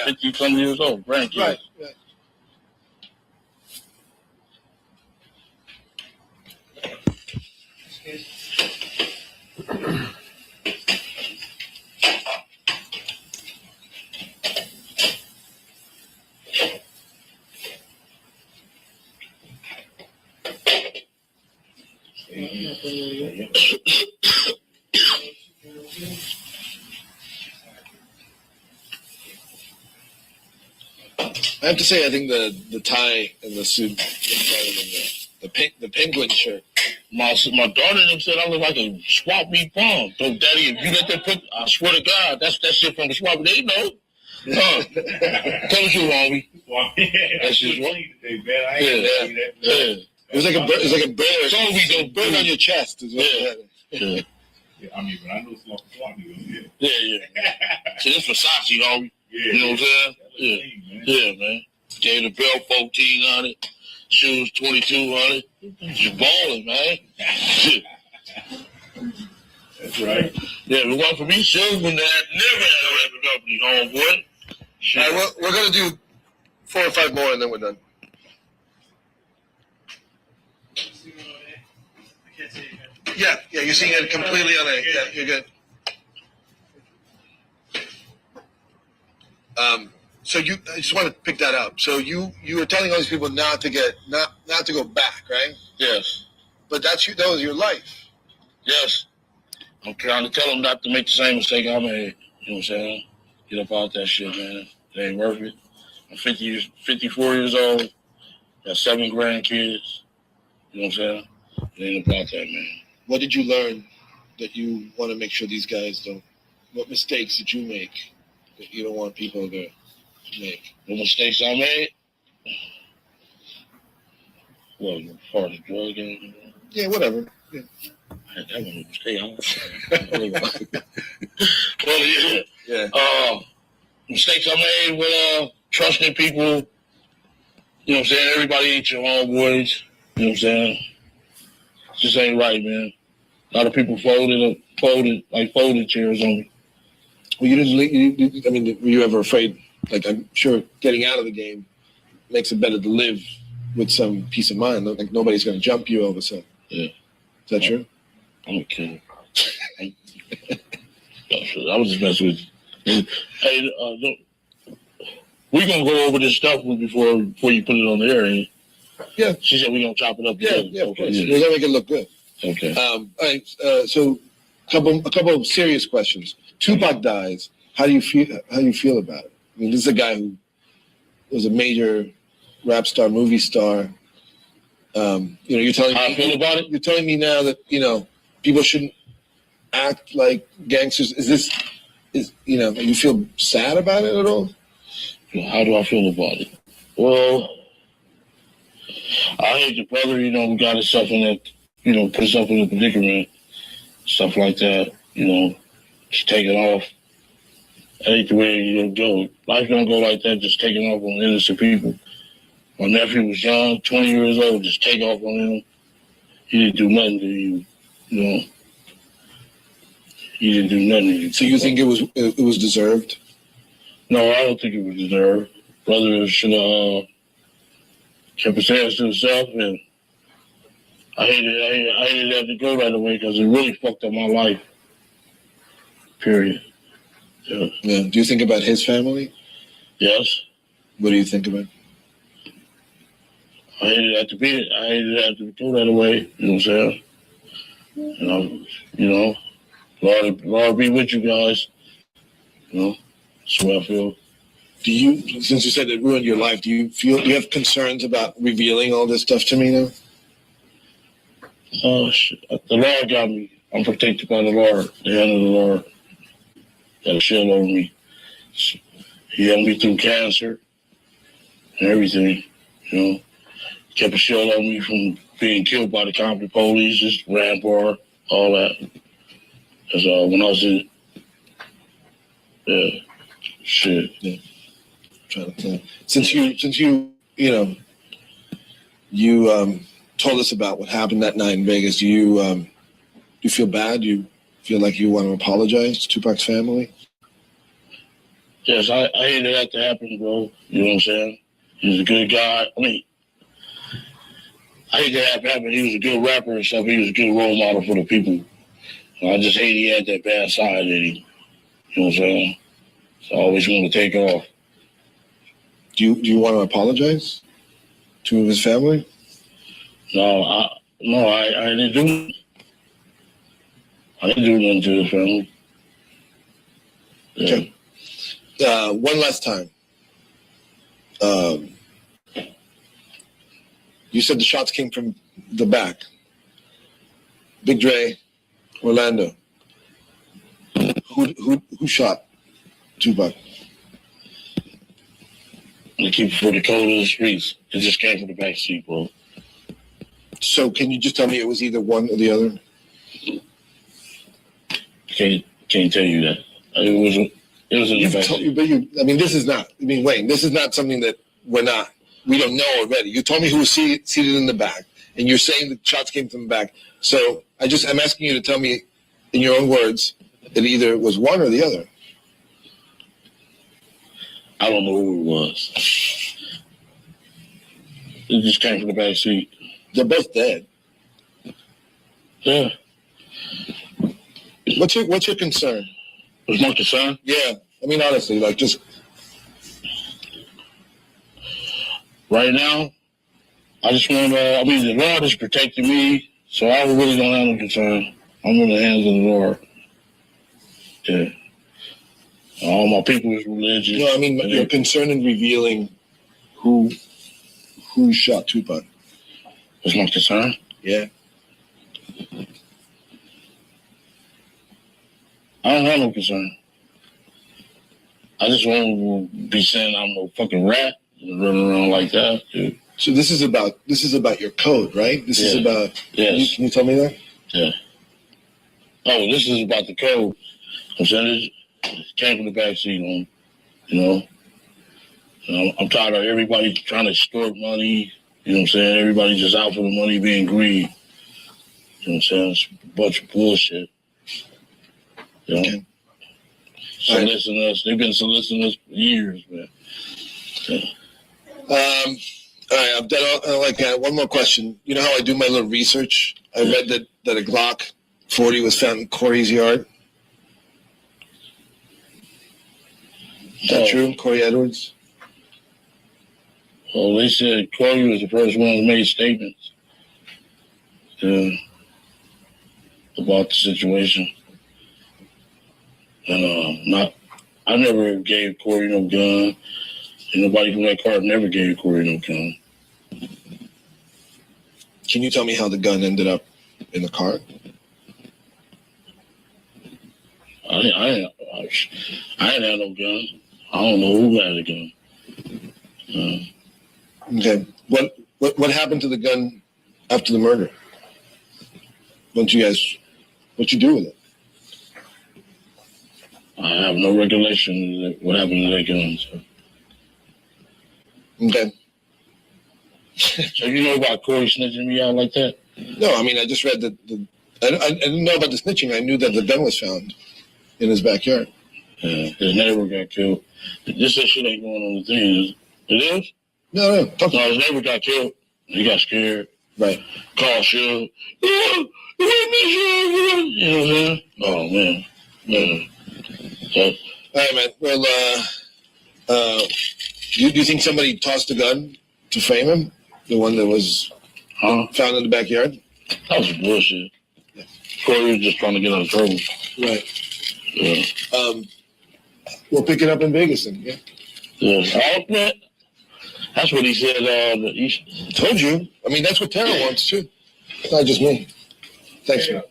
50-something years old, grandkids. Right. I have to say, I think the tie and the suit, the penguin shirt. My daughter and them said I look like a swap meet bomb. So, Daddy, if you let them put, I swear to God, that's that shit from the swap. They know. Tell us you, homie. That's just what. Yeah. It was like a bird. It was like a bird. So we don't bird on your chest. Is what yeah. Yeah, I mean, but I know it's like a swap meet. Yeah. See, this Versace, homie. Yeah. You know what I'm saying? Yeah. Man. Yeah, man. Gave the belt 1,400, shoes 2,200. You balling, man. That's right. Yeah, if it wasn't for me, Suge would never had a record company, homeboy. All right, we're gonna do 4 or 5 more, and then we're done. Yeah, you're seeing it completely on a. Yeah, you're good. So I just want to pick that up. So you were telling all these people not to go back, right? Yes. But that was your life. Yes. I'm trying to tell them not to make the same mistake I made. You know what I'm saying? Get up out that shit, man. It ain't worth it. I'm 54 years old. Got 7 grandkids. You know what I'm saying? It ain't about that, man. What did you learn that you want to make sure these guys don't? What mistakes did you make that you don't want people to make? The mistakes I made? Well, part of the drug game. Yeah, whatever. Yeah. That was a mistake. Well, yeah. Mistakes I made with trusting people. You know what I'm saying? Everybody ain't your homeboys. You know what I'm saying? Just ain't right, man. A lot of people folded chairs on me. Well, you didn't. I mean, were you ever afraid? Like, I'm sure getting out of the game makes it better to live with some peace of mind. Like nobody's going to jump you all of a sudden. Yeah. Is that true? I'm a kid. I was just messing with you. Hey, we're going to go over this stuff before you put it on the air, ain't you? Yeah. She said we're going to chop it up. Yeah, of course. We're going to make it look good. Okay. All right. So, a couple of serious questions. Tupac dies. How do you feel about it? I mean, this is a guy who was a major rap star, movie star. You're telling me how I feel about it. You're telling me now that people shouldn't act like gangsters. Do you feel sad about it at all? How do I feel about it? Well, I hate the brother, got himself in that, put himself in a predicament, stuff like that, just taking off. I hate the way, go. Life don't go like that, just taking off on innocent people. My nephew was young, 20 years old, just take off on him. He didn't do nothing to you, He didn't do nothing to you. So you think it was deserved? No, I don't think it was deserved. Brother should have kept his hands to himself, and I hated that to go that way because it really fucked up my life. Period. Yeah. Yeah. Do you think about his family? Yes. What do you think about? I hated that to be it. I hated that to go that way. You know what I'm saying? Lord be with you guys. That's what I feel. Do you, since you said it ruined your life, do you have concerns about revealing all this stuff to me now? Oh, shit. The Lord got me. I'm protected by the Lord, the hand of the Lord. Got a shield over me. He helped me through cancer and everything, Kept a shield on me from being killed by the Compton police, just Rampart, all that. That's when I was in, shit. Yeah. Trying to think. Since you told us about what happened that night in Vegas, do you feel bad? Do you feel like you want to apologize to Tupac's family? Yes, I hated that to happen, bro. You know what I'm saying? He was a good guy. I hate that happen. He was a good rapper and stuff. He was a good role model for the people. I just hate he had that bad side in him. You know what I'm saying? So I always want to take off. Do you want to apologize to his family? No, I didn't do. I didn't do nothing to his family. Yeah. Okay. One last time. You said the shots came from the back. Big Dre, Orlando. Who shot Tupac? They keep it for the code of the streets. It just came from the back seat, bro. So can you just tell me it was either one or the other? Can't tell you that. It was in the back seat. This is not. Wayne, this is not something that we don't know already. You told me who was seated in the back, and you're saying the shots came from the back. So I'm asking you to tell me, in your own words, that either it was one or the other. I don't know who it was. It just came from the back seat. They're both dead. Yeah. What's your concern? What's my concern? Yeah. Honestly, just right now, I just want the Lord is protecting me, so I really don't have no concern. I'm in the hands of the Lord. Yeah. All my people is religious. No, you're concerned in revealing who shot Tupac. That's my concern? Yeah. I don't have no concern. I just want to be saying I'm no fucking rat and running around like that, dude. So this is about your code, right? This is about. Yes. Can you tell me that? Yeah. Oh, this is about the code. I'm saying it came from the backseat on, I'm tired of everybody trying to extort money. You know what I'm saying? Everybody just out for the money, being greedy. You know what I'm saying? It's a bunch of bullshit. Okay. Soliciting us. They've been soliciting us for years, man. Yeah. All right, I've done one more question. You know how I do my little research? I read that a Glock 40 was found in Corey's yard. Is that true, Corey Edwards? Well, they said Corey was the first one who made statements about the situation. And I never gave Corey no gun. And nobody from that car never gave Corey no gun. Can you tell me how the gun ended up in the car? I didn't have no gun. I don't know who had a gun. Okay. What happened to the gun after the murder? What'd you do with it? I have no recollection of what happened to that gun. So. Okay. So you know about Corey snitching me out like that? No, I mean, I just read that I didn't know about the snitching. I knew that the gun was found in his backyard. Yeah, his neighbor got killed. This shit ain't going on the thing. It is? No. Talk No, his neighbor got killed. He got scared. Right. Called Suge. You know what I'm saying? Oh, man. Yeah. So, All right, man. Well, do you think somebody tossed the gun to frame him? The one that was found in the backyard? that was bullshit. Corey was just trying to get out of trouble. Right. Yeah. We'll pick it up in Vegas then, yeah? Yeah. Man, that's what he said. He Told you. I mean, that's what Tara wants, too. It's not just me. Thanks, man.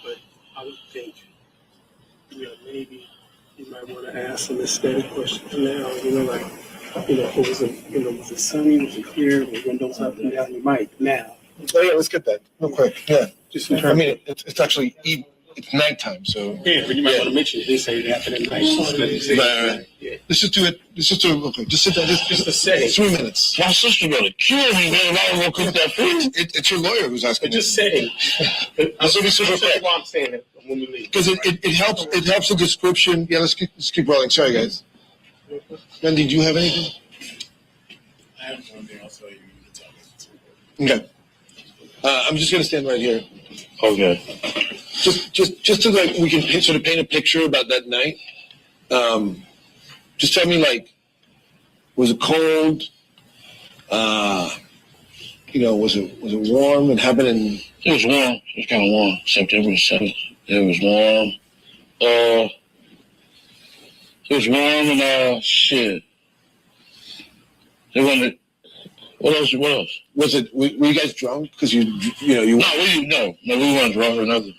But I would think, maybe you might want to ask some aesthetic questions now. Was it sunny? Was it clear? The windows up and down? You might now. Oh, yeah, let's get that real quick. Yeah. Just in I terms mean, it's actually it's nighttime, so. yeah, but you might want to mention it. They say it happened at night. Right. Yeah. Let's just do it real quick. Just sit down. Just a setting. 3 minutes. my sister gonna kill me, man, if I don't go cook that food. It's your lawyer who's asking. But just setting. This will be super quick. That's why I'm saying that when we leave. Because it helps the description. Yeah, let's keep rolling. Sorry, guys. Randy, do you have anything? I have one thing I'll tell you. You can tell me. Okay. I'm just gonna stand right here. Okay. Just so that we can sort of paint a picture about that night. Just tell me, like, was it cold? Was it warm? It happened in. It was warm. It was kind of warm. September 7th. It was warm. It was warm and shit. It wasn't. What else? Was it? Were you guys drunk? Because you. No, we weren't drunk or nothing.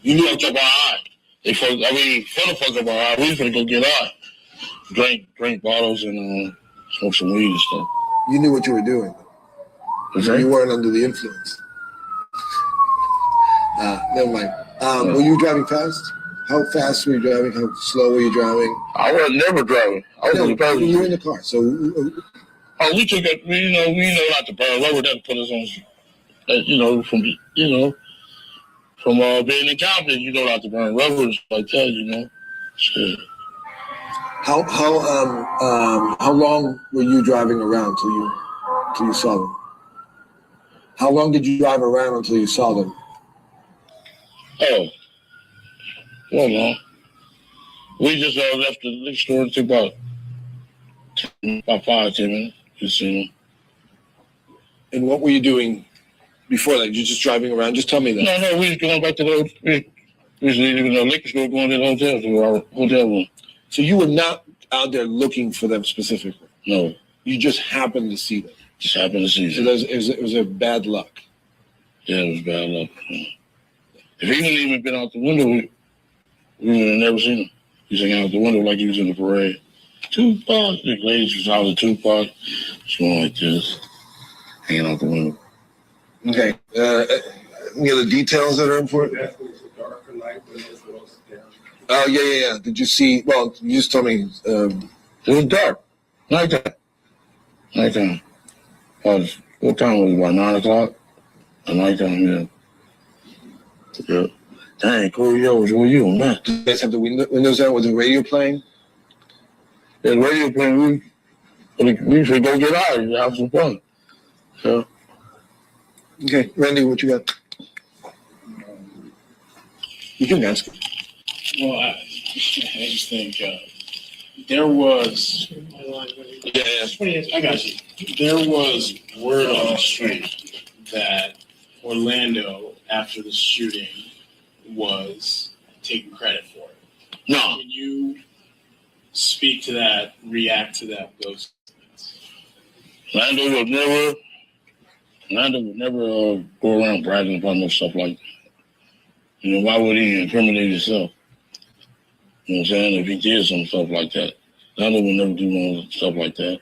You knew up our eye. For the fuck up our eye. We was gonna go get high. Drink bottles and smoke some weed and stuff. You knew what you were doing. Okay. You weren't under the influence. Never mind. Were you driving fast? How fast were you driving? How slow were you driving? I was never driving. I was in the passenger. You were in the car. So. We took it. We know not to burn rubber. That put us on. From being in Compton, not to burn rubbers like that. Shit. How long were you driving around till you saw them? How long did you drive around until you saw them? Oh, well, no. We just left the liquor store and took about 5-10 minutes. Just seen them. And what were you doing before that? You just driving around? Just tell me that. No, we was going back to we was leaving the liquor store, going to the hotel, to our hotel room. So you were not out there looking for them specifically? No. You just happened to see them? Just happened to see them. So it was a bad luck? Yeah, it was bad luck. If he didn't even been out the window, we would have never seen him. He's hanging out the window like he was in the parade. Tupac, the ladies was out of Tupac. It's going like this, hanging out the window. Okay. Any other details that are important? Oh, yeah. Did you see? Well, you just told me. It was dark. Nighttime. What time was it? About 9 o'clock? At nighttime, yeah. Yeah. Dang, Corey, where you, man? Did you guys have the windows out? Was the radio playing? Yeah, the radio playing. We should go get out and have some fun. So. Okay, Randy, what you got? You can ask. Well, I just think there was. Yeah. I got you. There was word on the street that Orlando, after the shooting, was taking credit for it. No. Can you speak to that, react to that, those things? Orlando was never Lando would never go around bragging about no stuff like that. You know, why would he incriminate himself? You know what I'm saying? If he did some stuff like that. Lando would never do no stuff like that.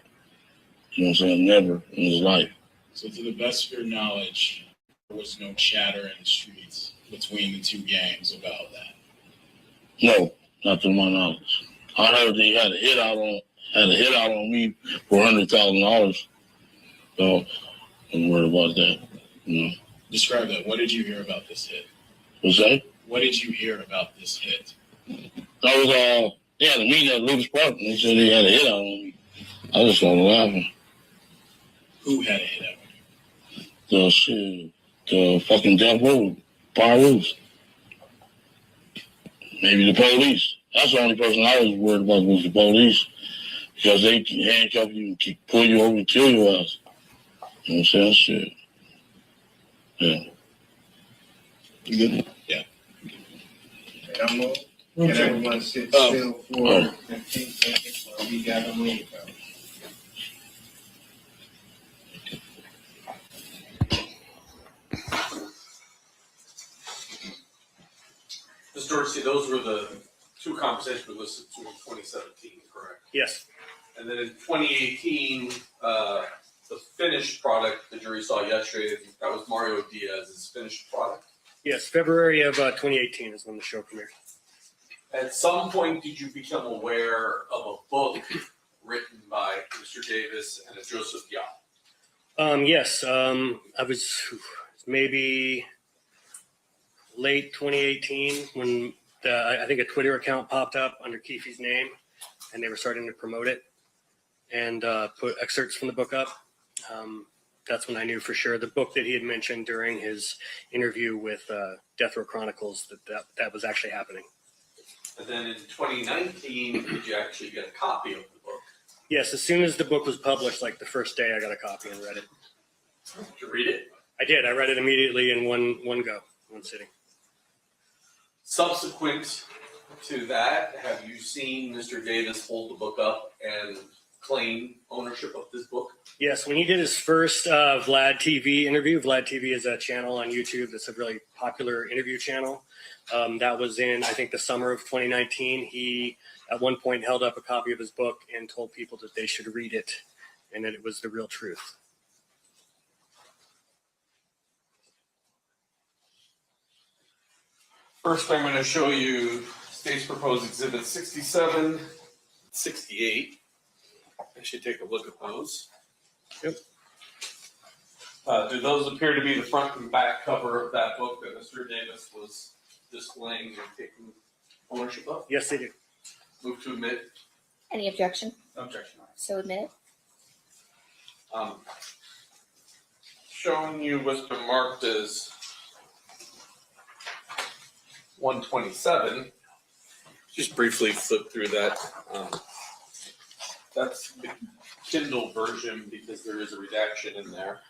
You know what I'm saying? Never in his life. So to the best of your knowledge, there was no chatter in the streets between the two gangs about that. No, not to my knowledge. I heard they had a hit out on me for $100,000. So I'm worried about that. You know. Describe that. What did you hear about this hit? What's that? What did you hear about this hit? That was they had a meeting at Lucas Park and they said they had a hit out on me. I just started laughing. Who had a hit out on you? The fucking Death Row Chronicles. Maybe the police. That's the only person I was worried about was the police. Because they can handcuff you and pull you over and kill your ass. You know what I'm saying? Shit. Yeah. You good? Yeah. I'm going to get everyone sit still for 15 seconds while we got them ready. Ms. Dorsey, those were the two conversations we listened to in 2017, correct? Yes. And then in 2018, the finished product the jury saw yesterday, that was Mario Diaz's finished product. Yes, February of 2018 is when the show premiered. At some point, did you become aware of a book written by Mr. Davis and a Joseph Yap? Yes, I was maybe late 2018 when I think a Twitter account popped up under Keefe name, and they were starting to promote it and put excerpts from the book up. That's when I knew for sure the book that he had mentioned during his interview with Death Row Chronicles that was actually happening. And then in 2019, did you actually get a copy of the book? Yes, as soon as the book was published, like the first day, I got a copy and read it. Did you read it? I did. I read it immediately in one sitting. Subsequent to that, have you seen Mr. Davis hold the book up and claim ownership of this book? Yes, when he did his first Vlad TV interview, Vlad TV is a channel on YouTube that's a really popular interview channel. That was in, I think, the summer of 2019. He, at one point, held up a copy of his book and told people that they should read it and that it was the real truth. First, I'm going to show you State's Proposed Exhibit 67, 68. I should take a look at those. Yep. Do those appear to be the front and back cover of that book that Mr. Davis was displaying and taking ownership of? Yes, they do. Move to admit. Any objection? Objection. So admitted. Showing you what's been marked as 127. Just briefly flip through that. That's the Kindle version because there is a redaction in there.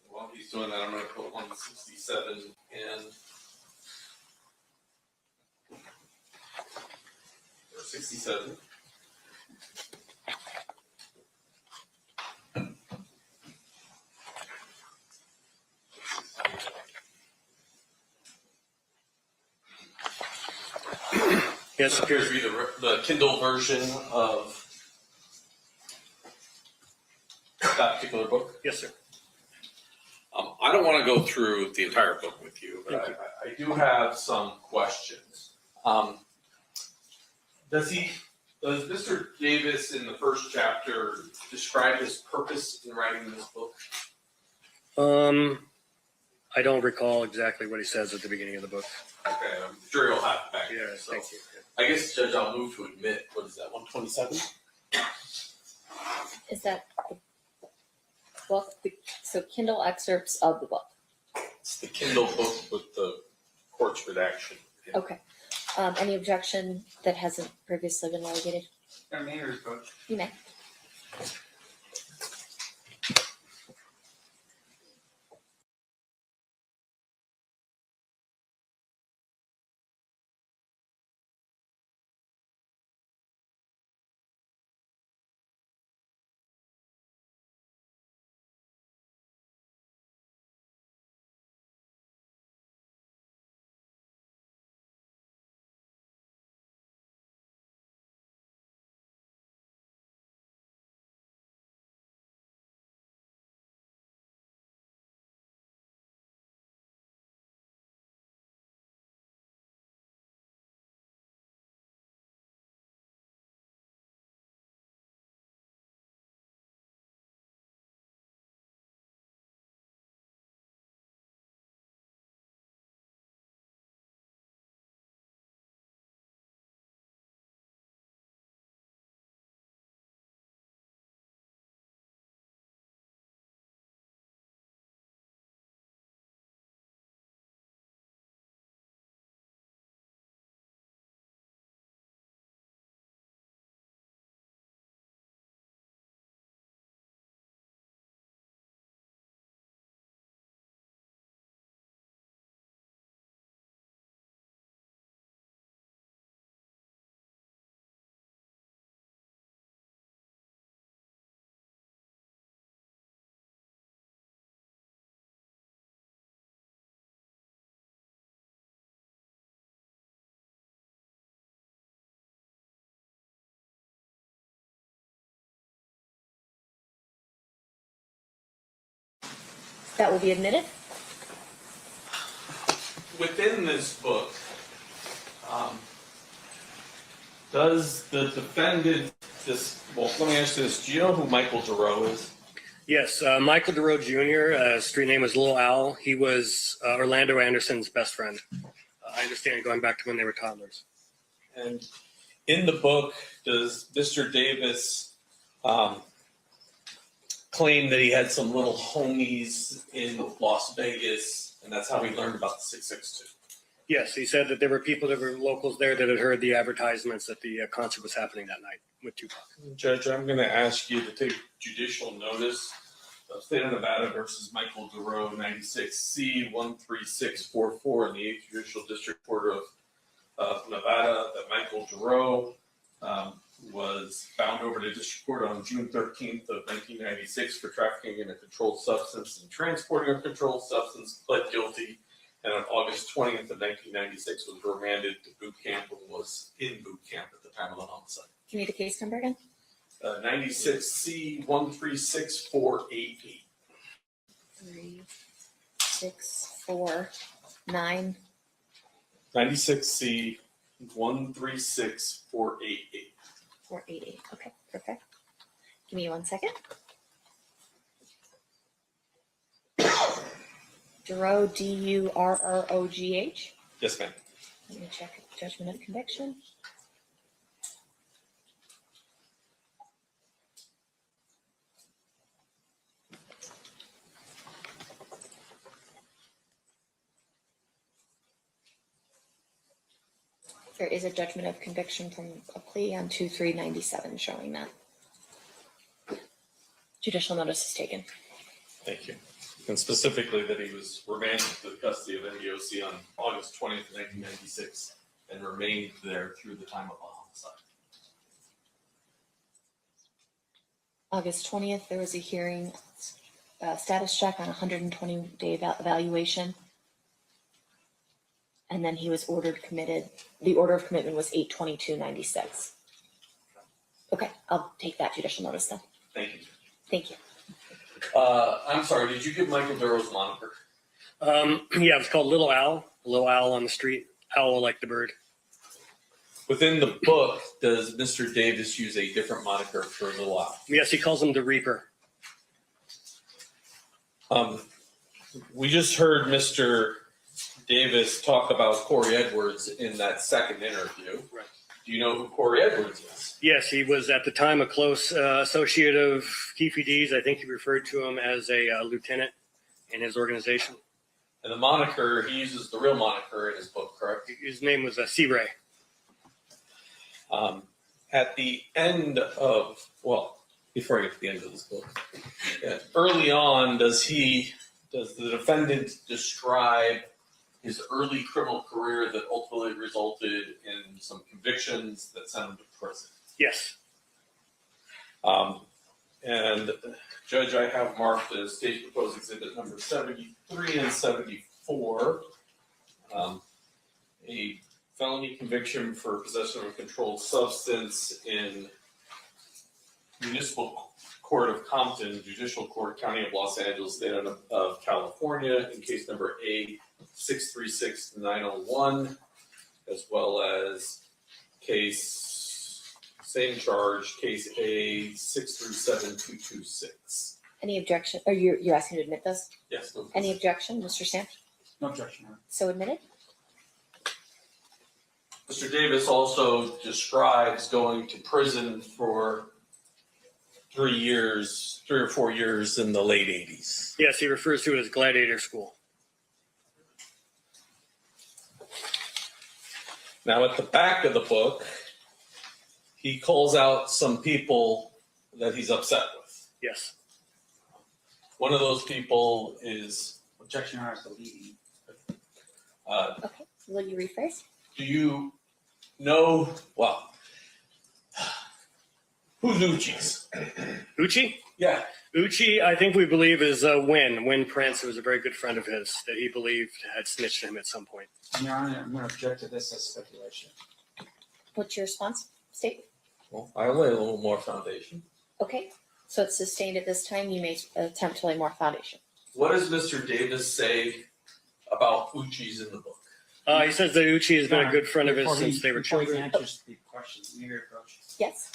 While he's doing that, I'm going to put 167 in. Or 67. Yes, This appears to be the Kindle version of that particular book. yes, sir. I don't want to go through the entire book with you, but Thank I do have some questions. Does Mr. Davis in the first chapter describe his purpose in writing this book? I don't recall exactly what he says at the beginning of the book. Okay, I'm sure you'll have it back. Yeah, So thank you. I guess, Judge, I'll move to admit, what is that, 127? Is that the book? So Kindle excerpts of the book. It's the Kindle book with the court's redaction. Okay. Any objection that hasn't previously been relegated? You may. that will be admitted. Within this book, does the defendant, let me ask you this, do you know who Michael DeRoe is? Yes, Michael DeRoe Jr., street name was Little Al. He was Orlando Anderson's best friend. I understand going back to when they were toddlers. And in the book, does Mr. Davis claim that he had some little homies in Las Vegas, and that's how he learned about the 662? Yes, he said that there were people that were locals there that had heard the advertisements that the concert was happening that night with Tupac. Judge, I'm going to ask you to take judicial notice of State of Nevada versus Michael DeRoe, 96C 13644 in the 8th Judicial District Court of Nevada, that Michael DeRoe was bound over to district court on June 13th of 1996 for trafficking in a controlled substance and transporting a controlled substance, pled guilty, and on August 20th of 1996 was remanded to boot camp and was in boot camp at the time of the homicide. Give me the case number again. 96C 136488. 3649. 96C 136488. 488. Okay, perfect. Give me 1 second. Durrogh, Durrogh. Yes, ma'am. Let me check judgment of conviction. There is a judgment of conviction from a plea on 2/3/97 showing that. Judicial notice is taken. Thank you. And specifically that he was remanded to the custody of NDOC on August 20th, 1996, and remained there through the time of the homicide. August 20th, there was a hearing, status check on 120-day evaluation. And then he was committed. The order of commitment was 8/22/96. Okay, I'll take that judicial notice then. Thank you. Thank you. I'm sorry, did you give Michael DeRoe's moniker? Yeah, it was called Little Al on the street. Owl like the bird. Within the book, does Mr. Davis use a different moniker for Little Al? Yes, he calls him the Reaper. We just heard Mr. Davis talk about Corey Edwards in that second interview. Right. Do you know who Corey Edwards is? Yes, he was at the time a close associate of Keefe D's. I think he referred to him as a lieutenant in his organization. And the moniker, he uses the real moniker in his book, correct? His name was C. Ray. At the end of, before I get to the end of this book, early on, does the defendant describe his early criminal career that ultimately resulted in some convictions that sent him to prison? Yes. And Judge, I have marked as state proposed exhibit number 73 and 74, a felony conviction for possession of a controlled substance in Municipal Court of Compton, Judicial Court, County of Los Angeles, State of California, in case number A636901, as well as same charge, case A637226. Any objection? Or you're asking to admit this? Yes. No, Any objection, Mr. Stamp? No objection, Your Honor. So admitted? Mr. Davis also describes going to prison for 3 or 4 years in the late 80s. Yes, he refers to it as Gladiator School. Now, at the back of the book, he calls out some people that he's upset with. Yes. One of those people is, Objection, Your Honor, is the leading. Okay, will you rephrase? do you know, who's Uchi's? Uchi? Yeah. Uchi, I think we believe, is Win Prince, who was a very good friend of his that he believed had snitched to him at some point. Your Honor, I'm going to object to this as speculation. What's your response, State? Well, I'll lay a little more foundation. Okay, so it's sustained at this time. You may attempt to lay more foundation. What does Mr. Davis say about Uchi's in the book? He says that Uchi has been a good friend of his Before he- since they were Before he children. answers the question, your approach. Yes.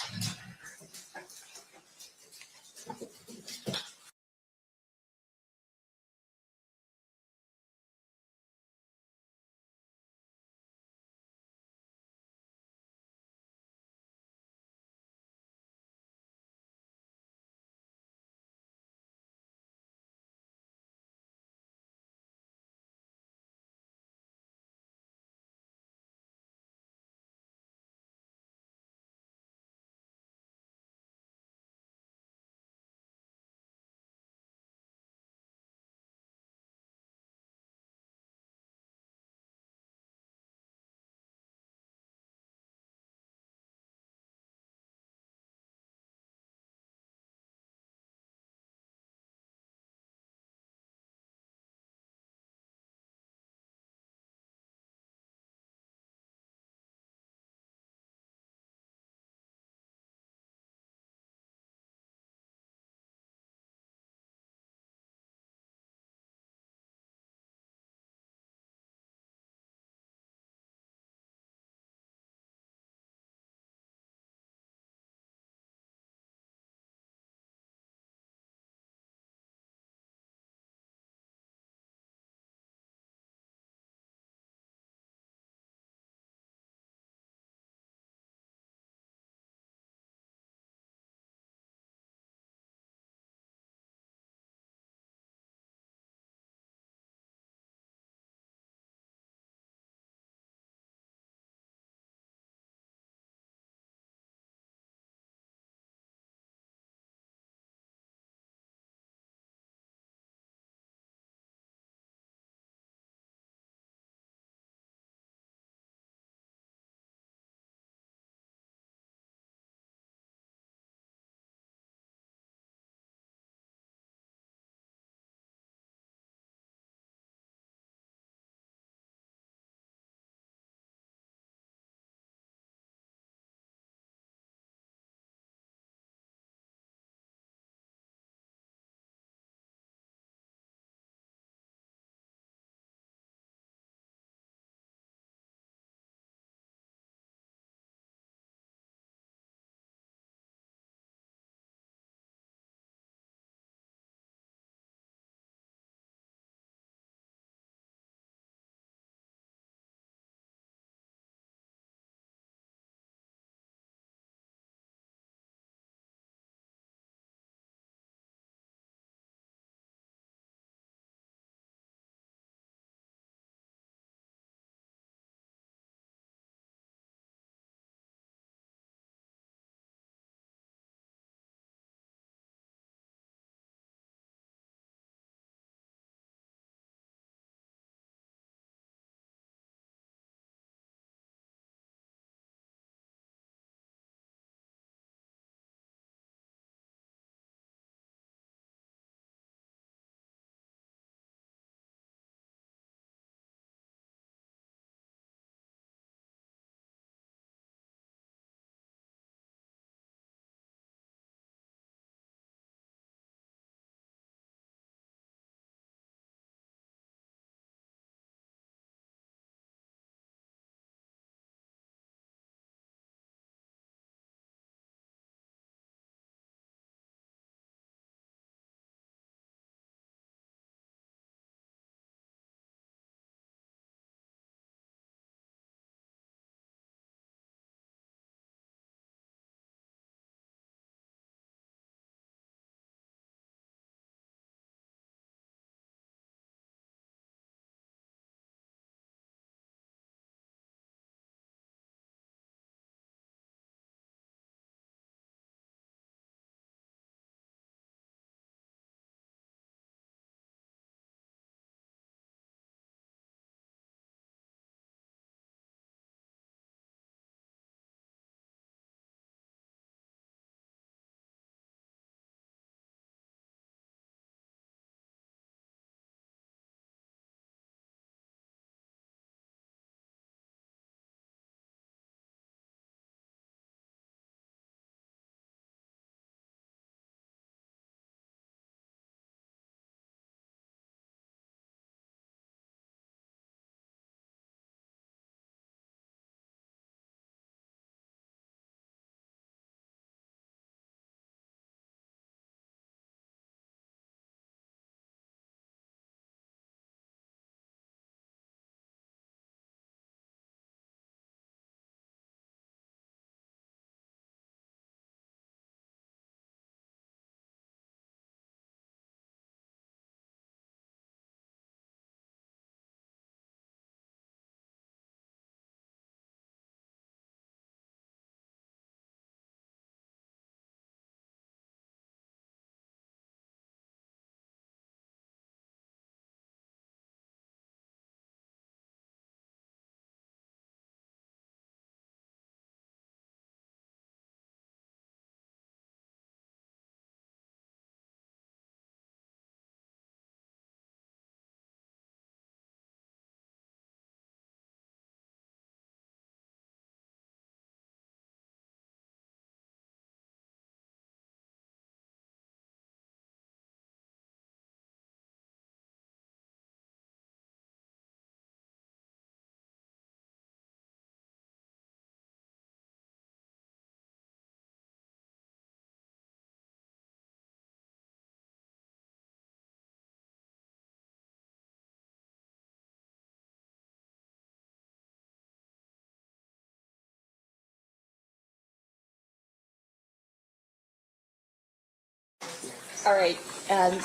All right,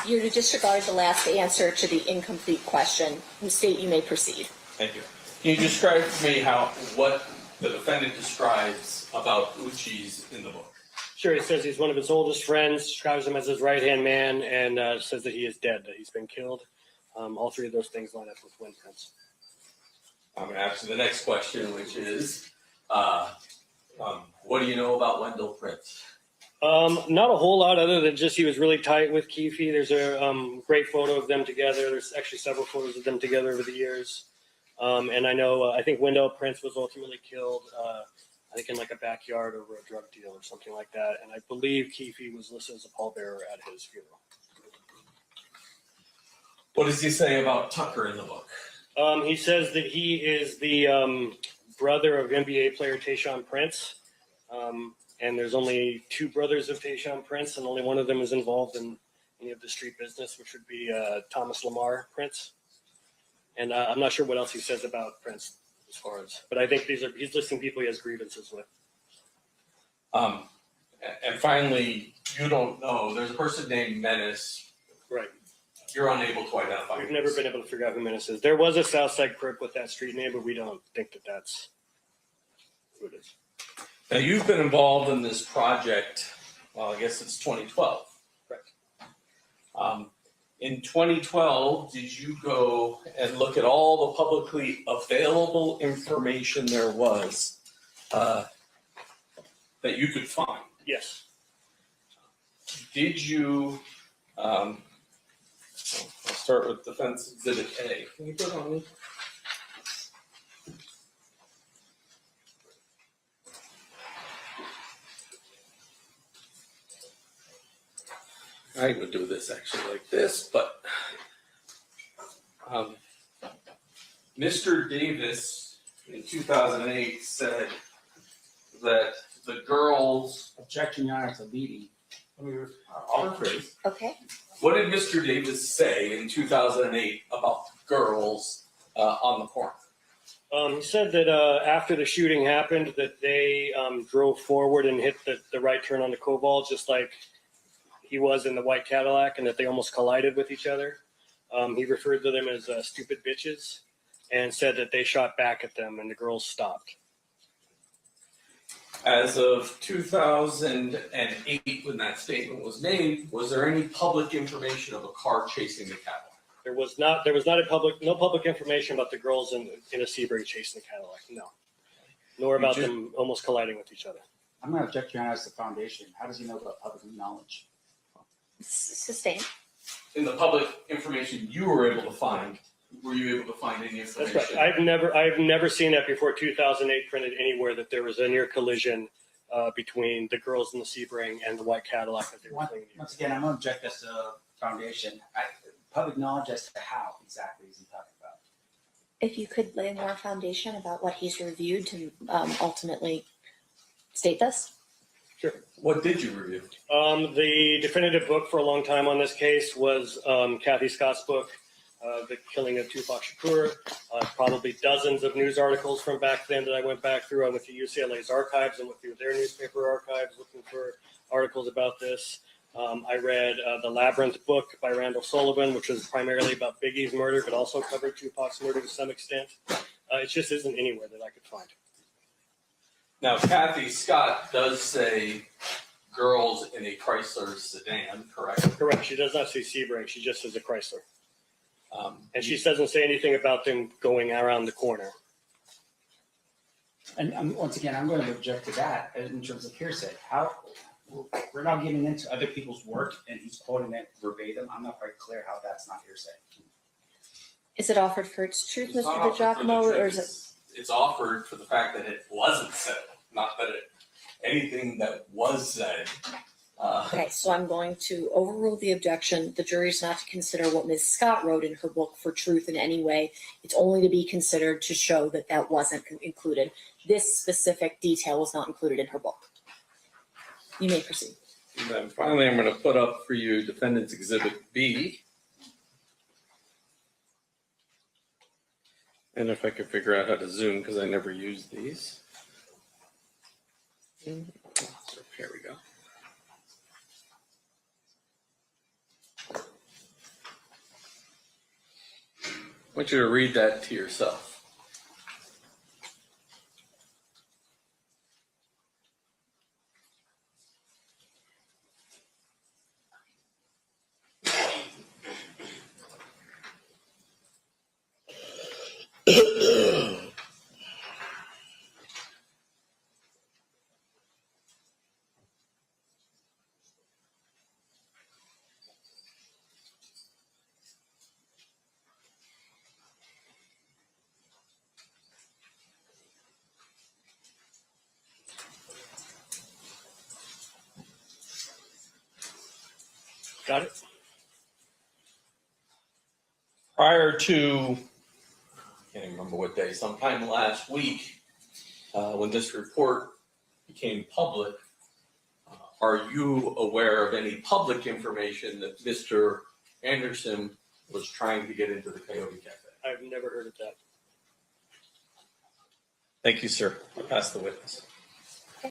you're to disregard the last answer to the incomplete question. State, you may proceed. Thank you. Can you describe for me what the defendant describes about Uchi's in the book? Sure, he says he's one of his oldest friends, describes him as his right-hand man, and says that he is dead, that he's been killed. All three of those things line up with wind prints. I'm going to ask you the next question, which is, what do you know about Wendell Prince? Not a whole lot other than just he was really tight with Keefe. There's a great photo of them together. There's actually several photos of them together over the years. And I know, I think Wendell Prince was ultimately killed, I think in like a backyard over a drug deal or something like that. And I believe Keefe was listed as a pallbearer at his funeral. What does he say about Tucker in the book? He says that he is the brother of NBA player Tayshaun Prince. And there's only two brothers of Tayshaun Prince, and only one of them is involved in any of the street business, which would be Thomas Lamar Prince. And I'm not sure what else he says about Prince as far as, but I think he's listing people he has grievances with. And finally, you don't know. There's a person named Menace. Right. You're unable to identify. We've never been able to figure out who Menace is. There was a Southside Crip with that street name, but we don't think that that's who it is. Now, you've been involved in this project, well, I guess it's 2012. Correct. In 2012, did you go and look at all the publicly available information there was that you could find? Yes. Did you, I'll start with Defense Exhibit A. Can you put it on me? I would do this actually like this, but Mr. Davis in 2008 said that the girls. Objection, Your Honor, to leading. I'll rephrase. Okay. What did Mr. Davis say in 2008 about the girls on the corner? He said that after the shooting happened, that they drove forward and hit the right turn on the Cobalt, just like he was in the white Cadillac, and that they almost collided with each other. He referred to them as stupid bitches and said that they shot back at them and the girls stopped. As of 2008, when that statement was made, was there any public information of a car chasing the Cadillac? There was not no public information about the girls in a Sebring chasing the Cadillac, no. Nor about them almost colliding with each other. I'm going to object, Your Honor, as the foundation. How does he know about public knowledge? Sustained. In the public information you were able to find, were you able to find any information? That's right. I've never seen that before 2008 printed anywhere, that there was a near collision between the girls in the Sebring and the white Cadillac that they were clinging to. Once again, I'm going to object as the foundation. Public knowledge as to how exactly is he talking about? If you could lay more foundation about what he's reviewed to ultimately state this. Sure. What did you review? The definitive book for a long time on this case was Kathy Scott's book, The Killing of Tupac Shakur. Probably dozens of news articles from back then that I went back through. I went to UCLA's archives and went through their newspaper archives looking for articles about this. I read the Labyrinth book by Randall Sullivan, which was primarily about Biggie's murder, but also covered Tupac's murder to some extent. It just isn't anywhere that I could find. Now, Kathy Scott does say girls in a Chrysler sedan, correct? Correct. She does not say Sebring. She just says a Chrysler. And she doesn't say anything about them going around the corner. And once again, I'm going to object to that in terms of hearsay. How we're now getting into other people's work, and he's quoting it verbatim. I'm not quite clear how that's not hearsay. Is it offered for its truth, It's not Mr. offered for the DiGiacomo, or truth. is it? It's offered for the fact that it wasn't said, not that anything that was said. Okay, so I'm going to overrule the objection. The jury's not to consider what Ms. Scott wrote in her book for truth in any way. It's only to be considered to show that that wasn't included. This specific detail was not included in her book. You may proceed. And then finally, I'm going to put up for you Defendant's Exhibit B. And if I can figure out how to zoom, because I never use these. Here we go. want you to read that to yourself. Got it? Prior to, I can't remember what day, sometime last week, when this report became public, are you aware of any public information that Mr. Anderson was trying to get into the Coyote Cafe? I've never heard of that. Thank you, sir. I pass the witness.